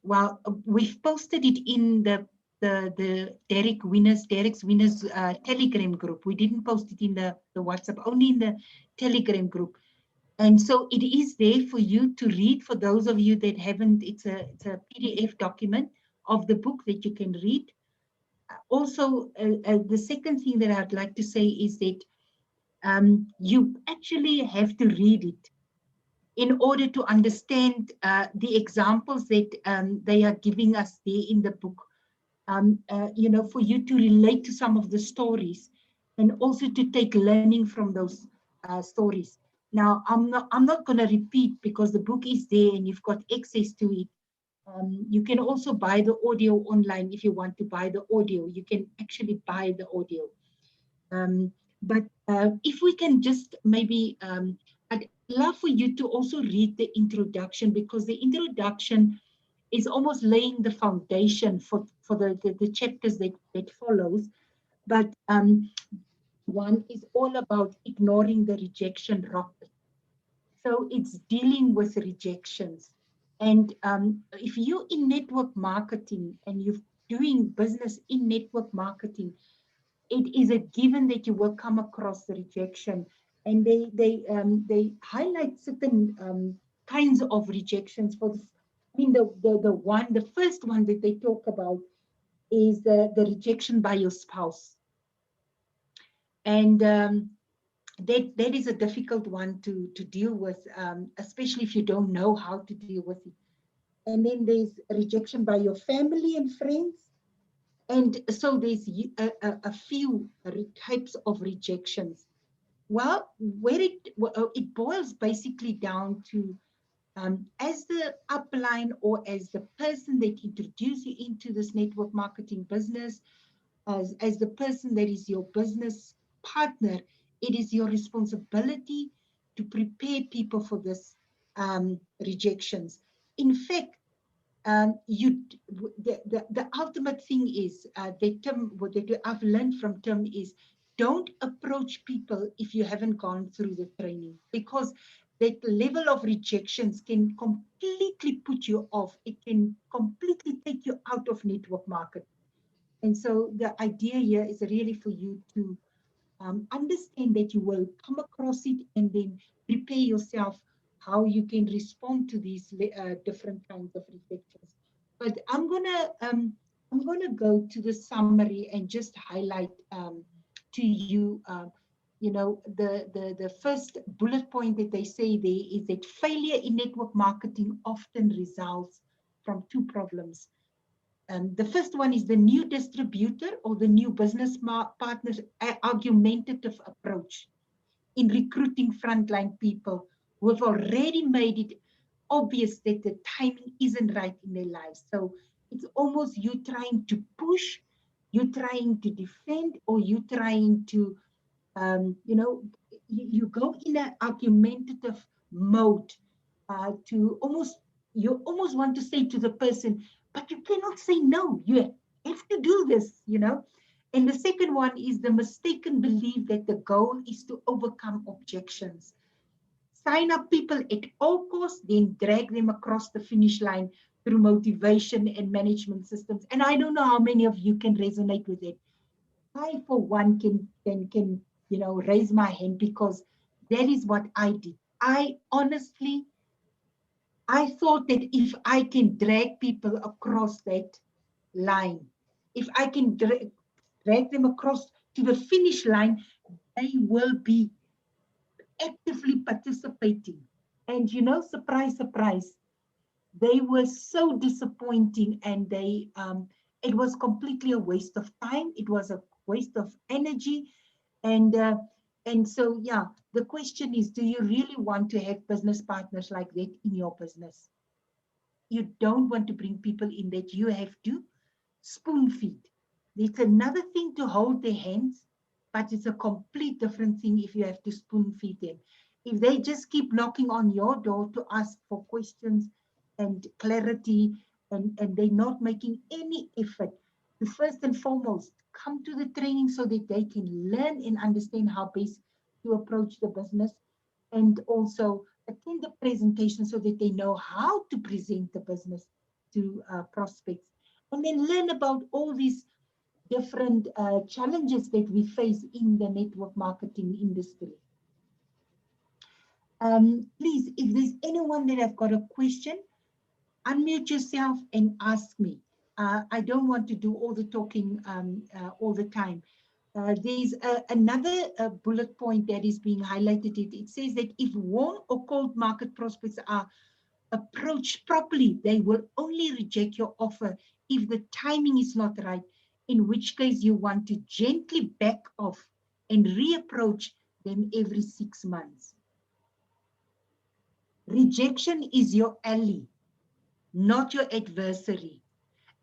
Well, we've posted it in the Derek's Winners Telegram group. We didn't post it in the WhatsApp, only in the Telegram group. And so it is there for you to read. For those of you that haven't, it's a PDF document of the book that you can read. Also, the second thing that I'd like to say is that you actually have to read it in order to understand the examples that they are giving us there in the book. You know, for you to relate to some of the stories and also to take learning from those stories. Now, I'm not going to repeat because the book is there and you've got access to it. You can also buy the audio online if you want to buy the audio. You can actually buy the audio. But if we can just maybe, I'd love for you to also read the introduction, because the introduction is almost laying the foundation for the chapters that follows. But one is all about ignoring the rejection rock. So it's dealing with rejections. And if you're in network marketing and you're doing business in network marketing, it is a given that you will come across the rejection. And they highlight certain kinds of rejections. For this, I mean, the first one that they talk about is the rejection by your spouse. And that is a difficult one to deal with, especially if you don't know how to deal with it. And then there's rejection by your family and friends. And so there's a few types of rejections. Well, where it boils basically down to, as the upline or as the person that introduced you into this network marketing business, as the person that is your business partner, it is your responsibility to prepare people for this rejections. In fact, the ultimate thing is that Tim, what I've learned from Tim is, don't approach people if you haven't gone through the training, because that level of rejections can completely put you off. It can completely take you out of network marketing. And so the idea here is really for you to understand that you will come across it and then prepare yourself how you can respond to these different kinds of rejections. But I'm gonna go to the summary and just highlight to you, you know, the first bullet point that they say there is that failure in network marketing often results from two problems. The first one is the new distributor or the new business partner's argumentative approach in recruiting frontline people who have already made it obvious that the timing isn't right in their lives. So it's almost you trying to push, you trying to defend, or you trying to, you know, you go in an argumentative mode to almost, you almost want to say to the person, but you cannot say no, you have to do this, you know. And the second one is the mistaken belief that the goal is to overcome objections. Sign up people at all costs, then drag them across the finish line through motivation and management systems. And I don't know how many of you can resonate with it. I, for one, can raise my hand, because that is what I did. I honestly, I thought that if I can drag people across that line, if I can drag them across to the finish line, they will be actively participating. And surprise, surprise, they were so disappointing, and it was completely a waste of time. It was a waste of energy. And so, yeah, the question is, do you really want to have business partners like that in your business? You don't want to bring people in that you have to spoon feed. It's another thing to hold their hands, but it's a complete different thing if you have to spoon feed them. If they just keep knocking on your door to ask for questions and clarity, and they're not making any effort to first and foremost come to the training so that they can learn and understand how best to approach the business, and also attend the presentation so that they know how to present the business to prospects, and then learn about all these different challenges that we face in the network marketing industry. Please, if there's anyone that have got a question, unmute yourself and ask me. I don't want to do all the talking all the time. There's another bullet point that is being highlighted. It says that if warm or cold market prospects are approached properly, they will only reject your offer if the timing is not right, in which case you want to gently back off and reapproach them every 6 months. Rejection is your ally, not your adversary.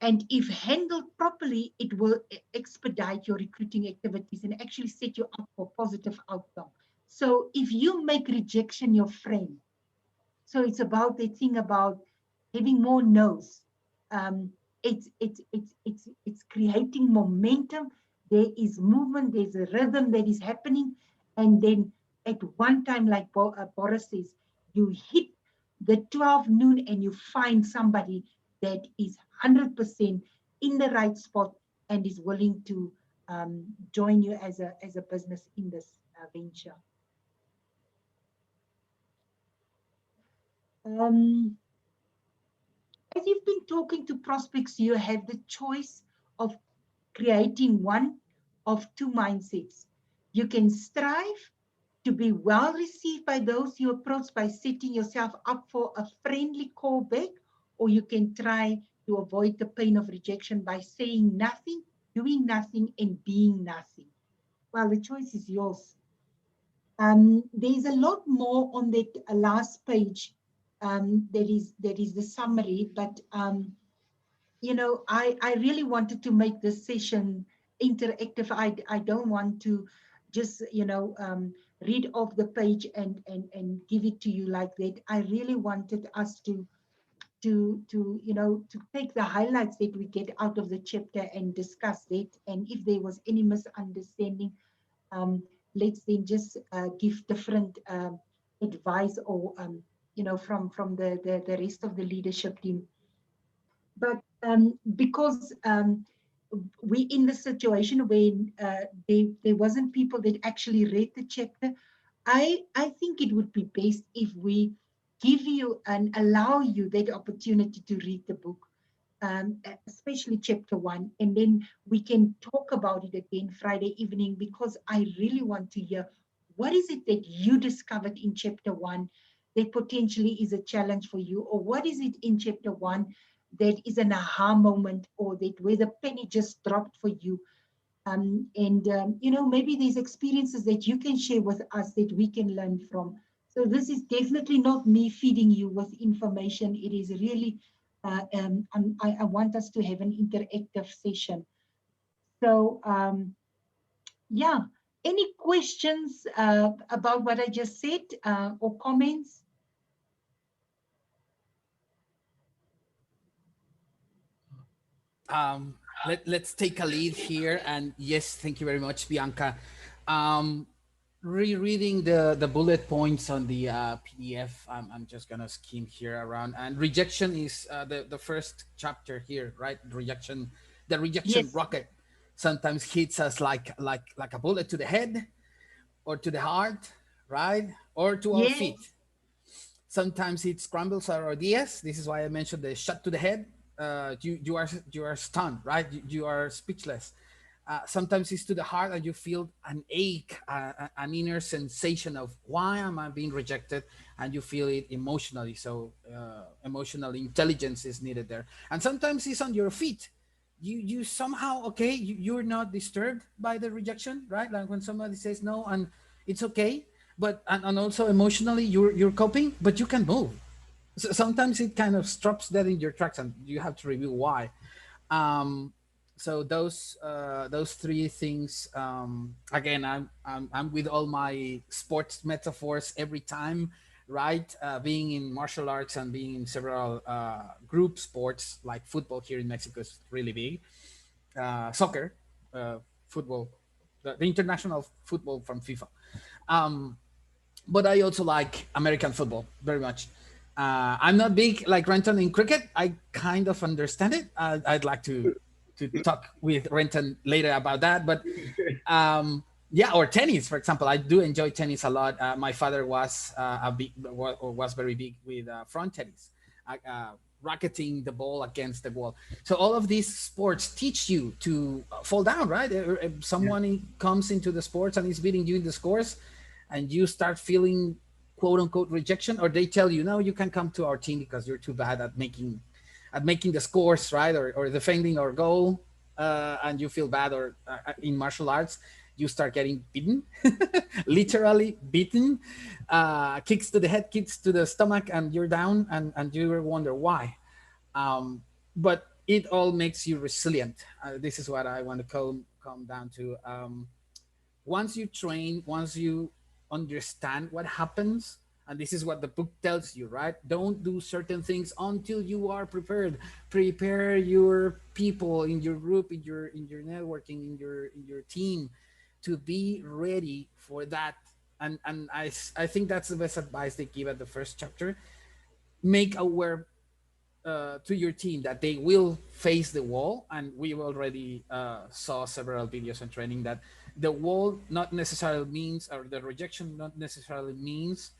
And if handled properly, it will expedite your recruiting activities and actually set you up for positive outcome. So if you make rejection your friend, so it's about the thing about having more no's. It's creating momentum. There is movement. There's a rhythm that is happening, and then at one time, like Boris says, you hit the 12 noon and you find somebody that is 100% in the right spot and is willing to join you as a business in this venture. As you've been talking to prospects, you have the choice of creating one of two mindsets. You can strive to be well received by those you approach by setting yourself up for a friendly callback, or you can try to avoid the pain of rejection by saying nothing, doing nothing, and being nothing. Well, the choice is yours. There's a lot more on that last page. That is the summary, but I really wanted to make this session interactive. I don't want to just read off the page and give it to you like that. I really wanted us to take the highlights that we get out of the chapter and discuss that. And if there was any misunderstanding, let's then just give different advice, or from the rest of the leadership team. But because we're in the situation when there wasn't people that actually read the chapter, I think it would be best if we give you and allow you that opportunity to read the book, especially chapter 1, and then we can talk about it again Friday evening, because I really want to hear what is it that you discovered in chapter 1 that potentially is a challenge for you, or what is it in chapter 1 that is an aha moment, or that where the penny just dropped for you. Maybe there's experiences that you can share with us that we can learn from. So this is definitely not me feeding you with information. It is really, I want us to have an interactive session. So yeah, any questions about what I just said, or comments? Let's take a lead here. And yes, thank you very much, Bianca. rereading the bullet points on the PDF. I'm just gonna skim here around. And rejection is the first chapter here, right? Rejection, the rejection Yes, rocket sometimes hits us like a bullet to the head or to the heart, right? Or to our yes, feet. Sometimes it scrambles our ideas. This is why I mentioned the shot to the head. You are stunned, right? You are speechless. Sometimes it's to the heart and you feel an ache, an inner sensation of why am I being rejected, and you feel it emotionally. So emotional intelligence is needed there. And sometimes it's on your feet. You somehow okay. You're not disturbed by the rejection, right? Like when somebody says no, and it's okay, but and also emotionally you're coping, but you can move. So sometimes it kind of stops dead in your tracks, and you have to review why. Um, so those three things. Again, I'm with all my sports metaphors every time, right? Being in martial arts and being in several group sports like football here in Mexico is really big. Soccer, football, the international football from FIFA. Um, but I also like American football very much. I'm not big like Renton in cricket. I kind of understand it. I'd like to talk with Renton later about that. But yeah, or tennis, for example. I do enjoy tennis a lot. My father was was very big with front tennis, racketing the ball against the wall. So all of these sports teach you to fall down, right? If someone comes into the sports and is beating you in the scores, and you start feeling quote unquote rejection, or they tell you no, you can come to our team because you're too bad at making the scores, right, or defending our goal, and you feel bad, or in martial arts you start getting beaten, literally beaten, kicks to the head, kicks to the stomach, and you're down, and you wonder why. But it all makes you resilient. This is what I want to come down to. Once you train, once you understand what happens, and this is what the book tells you, right? Don't do certain things until you are prepared. Prepare your people in your group, in your networking, in your team, to be ready for that. And I think that's the best advice they give at the first chapter. Make aware to your team that they will face the wall, and we already saw several videos and training that the wall not necessarily means, or the rejection not necessarily means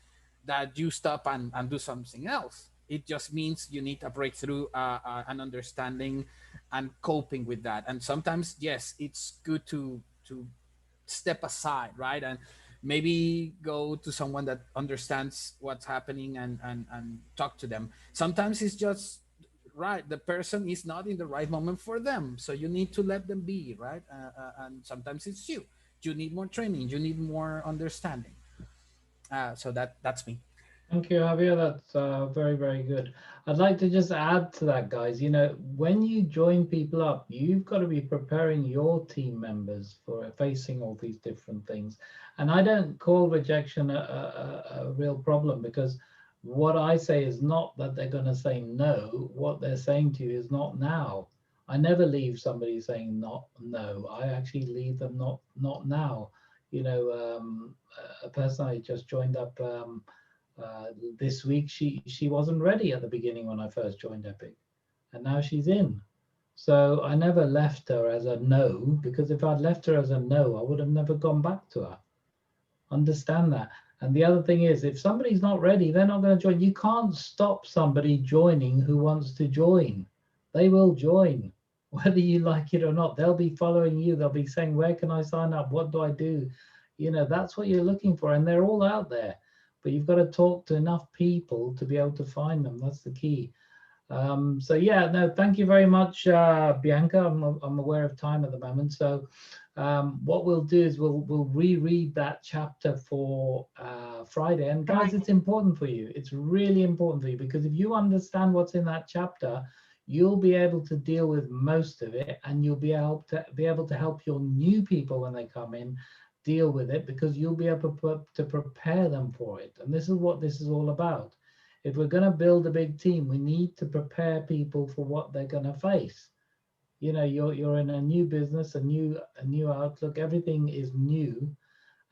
that you stop and do something else. It just means you need a breakthrough, an understanding, and coping with that. And sometimes, yes, it's good to step aside, right? And maybe go to someone that understands what's happening, and talk to them. Sometimes it's just right, the person is not in the right moment for them, so you need to let them be, right? And sometimes it's you need more training, you need more understanding. So that's me. Thank you, Javier. That's very, very good. I'd like to just add to that, guys. When you join people up, you've got to be preparing your team members for facing all these different things. And I don't call rejection a real problem, because what I say is not that they're going to say no. What they're saying to you is not now. I never leave somebody saying not no. I actually leave them not now. A person I just joined up. This week, she wasn't ready at the beginning when I first joined Epic, and now she's in. So I never left her as a no, because if I'd left her as a no, I would have never gone back to her. Understand that. And the other thing is, if somebody's not ready, they're not going to join. You can't stop somebody joining who wants to join. They will join, whether you like it or not. They'll be following you. They'll be saying, where can I sign up? What do I do? That's what you're looking for. And they're all out there. But you've got to talk to enough people to be able to find them. That's the key. So yeah, no, thank you very much, Bianca. I'm aware of time at the moment. So what we'll do is we'll reread that chapter for Friday. And guys, it's important for you. It's really important for you, because if you understand what's in that chapter, you'll be able to deal with most of it, and you'll be able to help your new people when they come in deal with it, because you'll be able to prepare them for it. And this is what this is all about. If we're going to build a big team, we need to prepare people for what they're going to face. You're in a new business, a new outlook. Everything is new,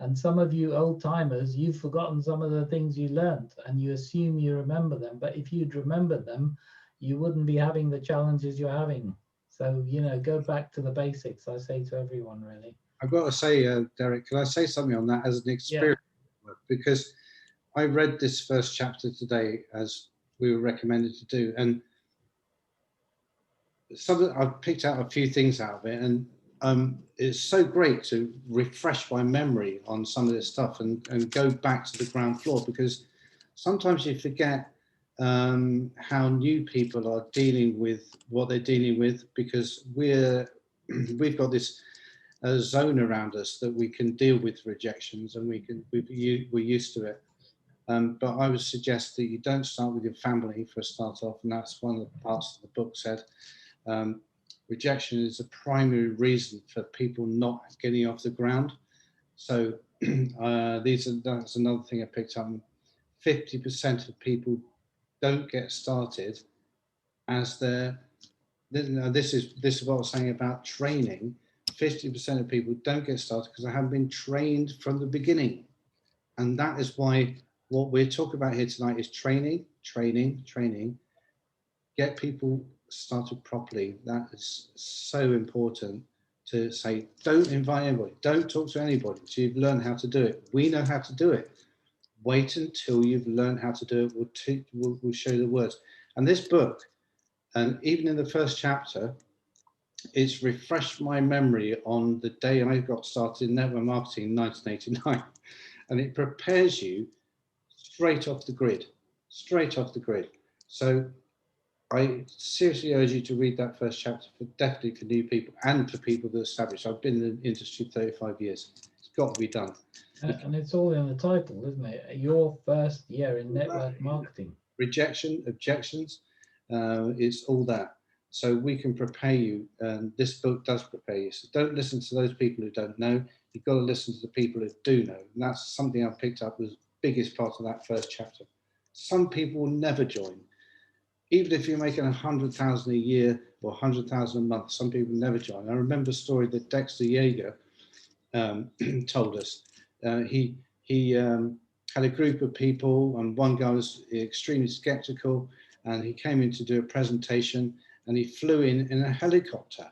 And some of you old timers, you've forgotten some of the things you learned and you assume you remember them. But if you'd remembered them, you wouldn't be having the challenges you're having. So, you know, go back to the basics, I say to everyone, really. I've got to say, Derek, can I say something on that as an experience? Because I read this first chapter today as we were recommended to do, and I've picked out a few things out of it, and it's so great to refresh my memory on some of this stuff and go back to the ground floor, because sometimes you forget how new people are dealing with what they're dealing with, because we've got this zone around us that we can deal with rejections, and we're used to it. But I would suggest that you don't start with your family for a start off, and that's one of the parts of the book said. Rejection is a primary reason for people not getting off the ground. So that's another thing I picked up. 50% of people don't get started as this is what I was saying about training. 50% of people don't get started because they haven't been trained from the beginning. And that is why what we're talking about here tonight is training. Get people started properly. That is so important to say, don't invite anybody, don't talk to anybody until you've learned how to do it. We know how to do it. Wait until you've learned how to do it. We'll show you the words. And this book, and even in the first chapter, it's refreshed my memory on the day I got started in network marketing in 1989. And it prepares you straight off the grid. So I seriously urge you to read that first chapter, definitely for new people and for people that are established. I've been in the industry 35 years. It's got to be done. And it's all in the title, isn't it? Your first year in network marketing. Rejection, objections, it's all that. So we can prepare you, and this book does prepare you. So don't listen to those people who don't know. You've got to listen to the people who do know. And that's something I picked up as the biggest part of that first chapter. Some people will never join. Even if you're making 100,000 a year or 100,000 a month, some people never join. I remember a story that Dexter Yeager told us. He had a group of people, and one guy was extremely skeptical, and he came in to do a presentation, and he flew in a helicopter.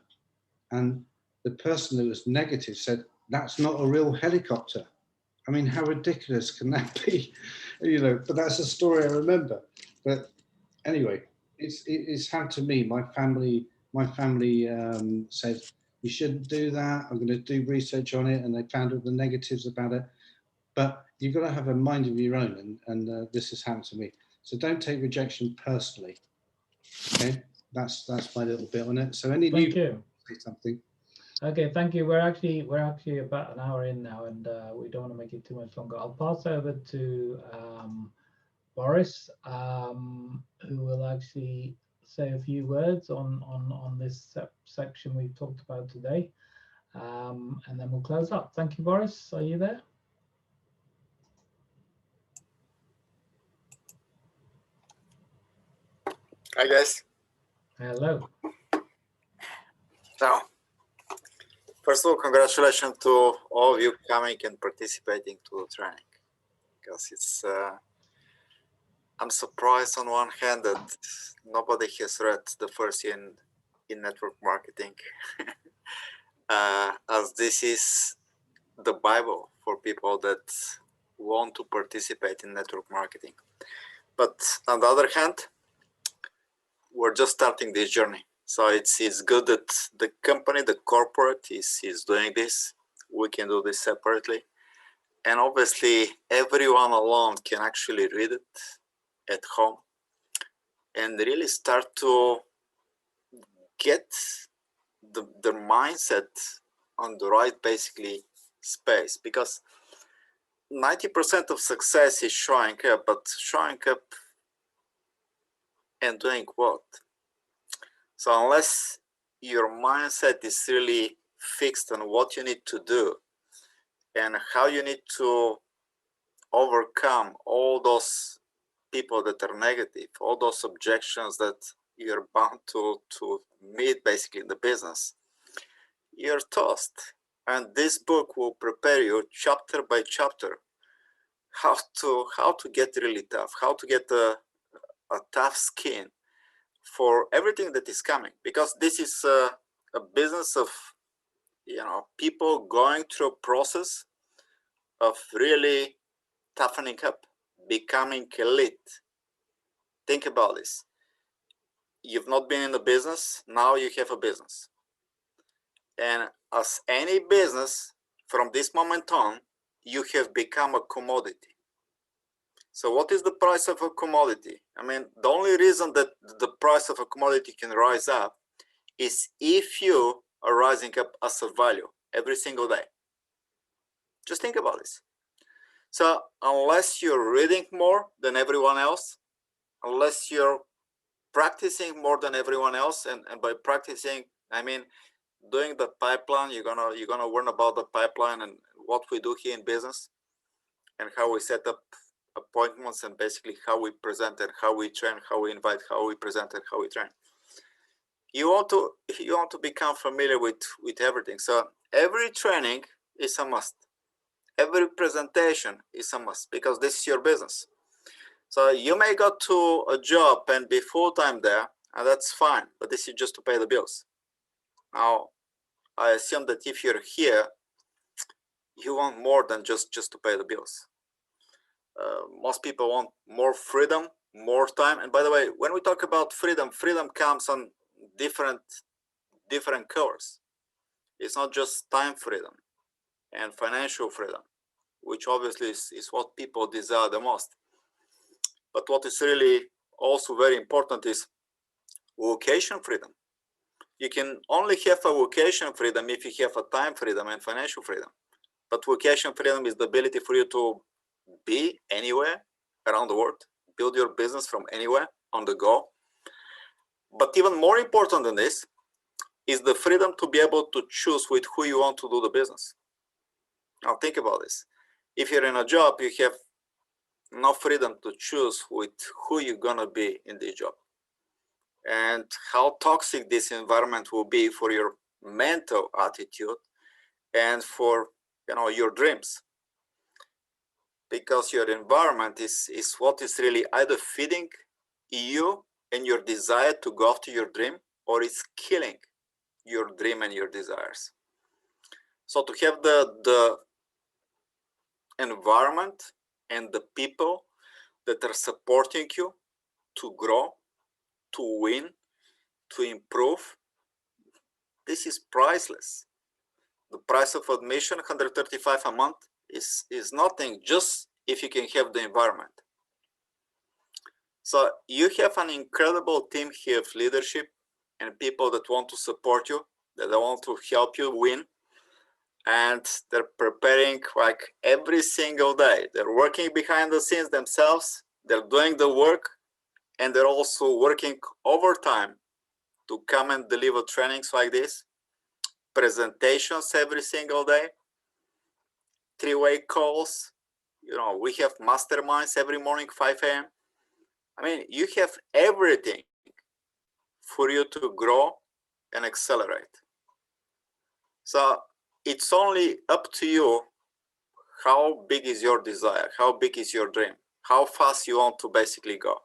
And the person that was negative said, "That's not a real helicopter." I mean, how ridiculous can that be? You know, but that's a story I remember. But anyway, it's happened to me. My family said, "You shouldn't do that. I'm going to do research on it," and they found all the negatives about it. But you've got to have a mind of your own, and this has happened to me. So don't take rejection personally. Okay, that's my little bit on it. So any new you. say something. Okay, thank you. We're actually about an hour in now, and we don't want to make it too much longer. I'll pass over to Boris, who will actually say a few words on this section we've talked about today, and then we'll close up. Thank you, Boris. Are you there? Hi guys. Hello. So, first of all, congratulations to all of you coming and participating to the training, because it's. I'm surprised on one hand that nobody has read the first year in network marketing, as this is the Bible for people that want to participate in network marketing. But on the other hand, we're just starting this journey. So it's good that the company, the corporate is doing this. We can do this separately. And obviously everyone alone can actually read it at home and really start to get the mindset on the right, basically, space. Because 90% of success is showing up, but showing up and doing what? So unless your mindset is really fixed on what you need to do and how you need to overcome all those people that are negative, all those objections that you're bound to meet basically in the business, you're toast. And this book will prepare you chapter by chapter how to get really tough, how to get a tough skin for everything that is coming, because this is a business of, you know, people going through a process of really toughening up, becoming elite. Think about this. You've not been in the business, now you have a business. And as any business, from this moment on, you have become a commodity. So what is the price of a commodity? I mean, the only reason that the price of a commodity can rise up is if you are rising up as a value every single day. Just think about this. So unless you're reading more than everyone else, unless you're practicing more than everyone else, and by practicing, I mean doing the pipeline, you're gonna learn about the pipeline and what we do here in business and how we set up appointments and basically how we present and how we train, how we invite, how we present and how we train. You want to become familiar with everything. So every training is a must. Every presentation is a must, because this is your business. So you may go to a job and be full-time there, and that's fine, but this is just to pay the bills. Now, I assume that if you're here, you want more than just to pay the bills. Most people want more freedom, more time. And by the way, when we talk about freedom, freedom comes on different colors. It's not just time freedom and financial freedom, which obviously is what people desire the most. But what is really also very important is vocation freedom. You can only have a vocation freedom if you have a time freedom and financial freedom. But vocation freedom is the ability for you to be anywhere around the world, build your business from anywhere on the go. But even more important than this is the freedom to be able to choose with who you want to do the business. Now think about this. If you're in a job, you have no freedom to choose with who you're gonna be in this job, and how toxic this environment will be for your mental attitude and for, you know, your dreams. Because your environment is what is really either feeding you and your desire to go after your dream, or it's killing your dream and your desires. So to have the environment and the people that are supporting you to grow, to win, to improve, this is priceless. The price of admission, $135 a month, is nothing, just if you can have the environment. So you have an incredible team here of leadership and people that want to support you, that want to help you win. And they're preparing like every single day. They're working behind the scenes themselves. They're doing the work, and they're also working overtime to come and deliver trainings like this, presentations every single day, three-way calls. You know, we have masterminds every morning, 5 a.m. I mean, you have everything for you to grow and accelerate. So it's only up to you. How big is your desire? How big is your dream? How fast you want to basically go?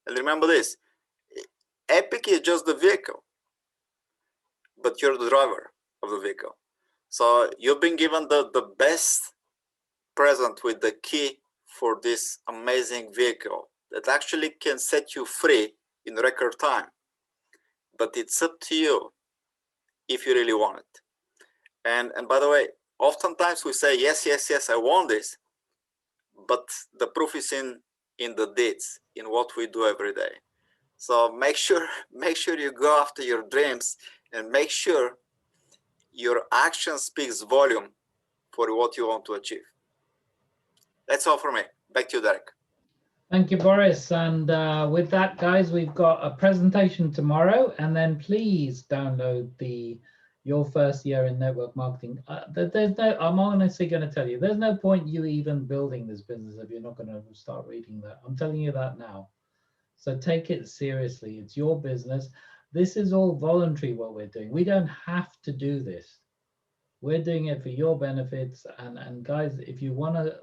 And remember this, Epic is just the vehicle, but you're the driver of the vehicle. So you've been given the best present with the key for this amazing vehicle that actually can set you free in record time. But it's up to you if you really want it. And by the way, oftentimes we say, yes, yes, yes, I want this. But the proof is in the deeds, in what we do every day. So make sure you go after your dreams, and make sure your action speaks volume for what you want to achieve. That's all for me. Back to you, Derek. Thank you, Boris. And with that, guys, we've got a presentation tomorrow, and then please download the Your First Year in Network Marketing. There's no, I'm honestly going to tell you, there's no point you even building this business if you're not going to start reading that. I'm telling you that now. So take it seriously. It's your business. This is all voluntary, what we're doing. We don't have to do this. We're doing it for your benefits. And guys, if you want to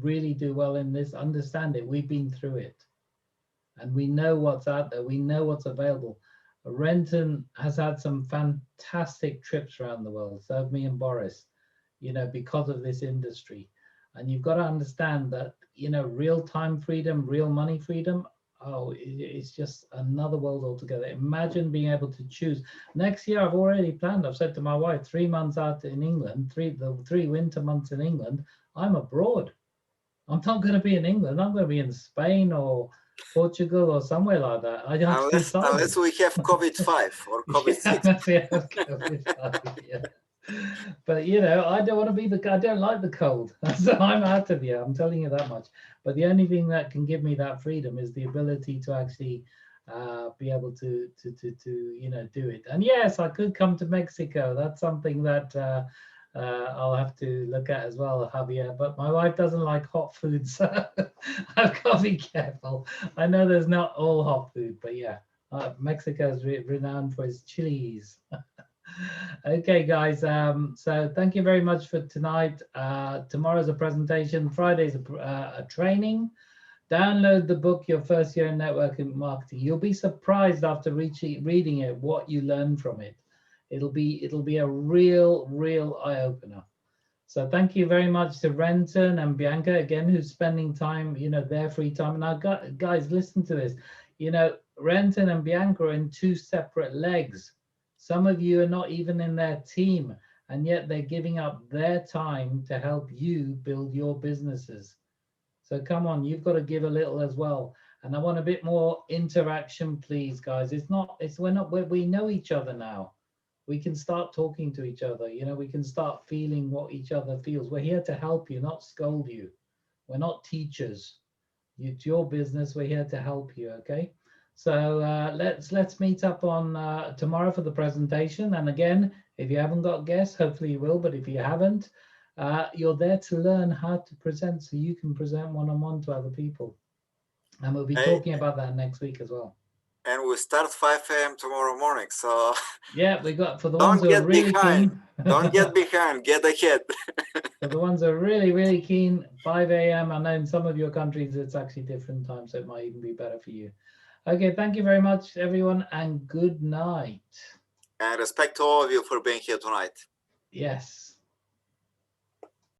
really do well in this, understand it. We've been through it. And we know what's out there. We know what's available. Renton has had some fantastic trips around the world. So have me and Boris, you know, because of this industry. And you've got to understand that, you know, real time freedom, real money freedom, oh, it's just another world altogether. Imagine being able to choose. Next year, I've already planned. I've said to my wife, 3 months out in England, the 3 winter months in England, I'm abroad. I'm not going to be in England. I'm going to be in Spain or Portugal or somewhere like that. I have unless we have COVID-5 or COVID-6. Yeah. But you know, I don't want to be I don't like the cold, so I'm out of here. I'm telling you that much. But the only thing that can give me that freedom is the ability to actually be able to you know, do it. And yes, I could come to Mexico. That's something that I'll have to look at as well, Javier. But my wife doesn't like hot food, so I've got to be careful. I know there's not all hot food, but yeah, Mexico is renowned for its chilies. Okay, guys. So thank you very much for tonight. Tomorrow's a presentation. Friday's a training. Download the book, Your First Year in Networking Marketing. You'll be surprised after reading it what you learn from it. It'll be a real eye opener. So thank you very much to Renton and Bianca again, who's spending time, you know, their free time. Now, guys, listen to this. You know, Renton and Bianca are in 2 separate legs. Some of you are not even in their team, and yet they're giving up their time to help you build your businesses. So come on, you've got to give a little as well. And I want a bit more interaction, please, guys. We know each other now. We can start talking to each other. You know, we can start feeling what each other feels. We're here to help you, not scold you. We're not teachers. It's your business. We're here to help you. Okay. So let's meet up on tomorrow for the presentation. And again, if you haven't got guests, hopefully you will. But if you haven't, you're there to learn how to present, so you can present one-on-one to other people. And we'll be talking about that next week as well. And we start 5 a.m. tomorrow morning. So yeah, we got, for the ones who are really keen. Don't get behind, get ahead. For the ones that are really keen, 5 a.m. I know in some of your countries it's actually different times, so it might even be better for you. Okay, thank you very much, everyone, and good night. And respect to all of you for being here tonight. Yes.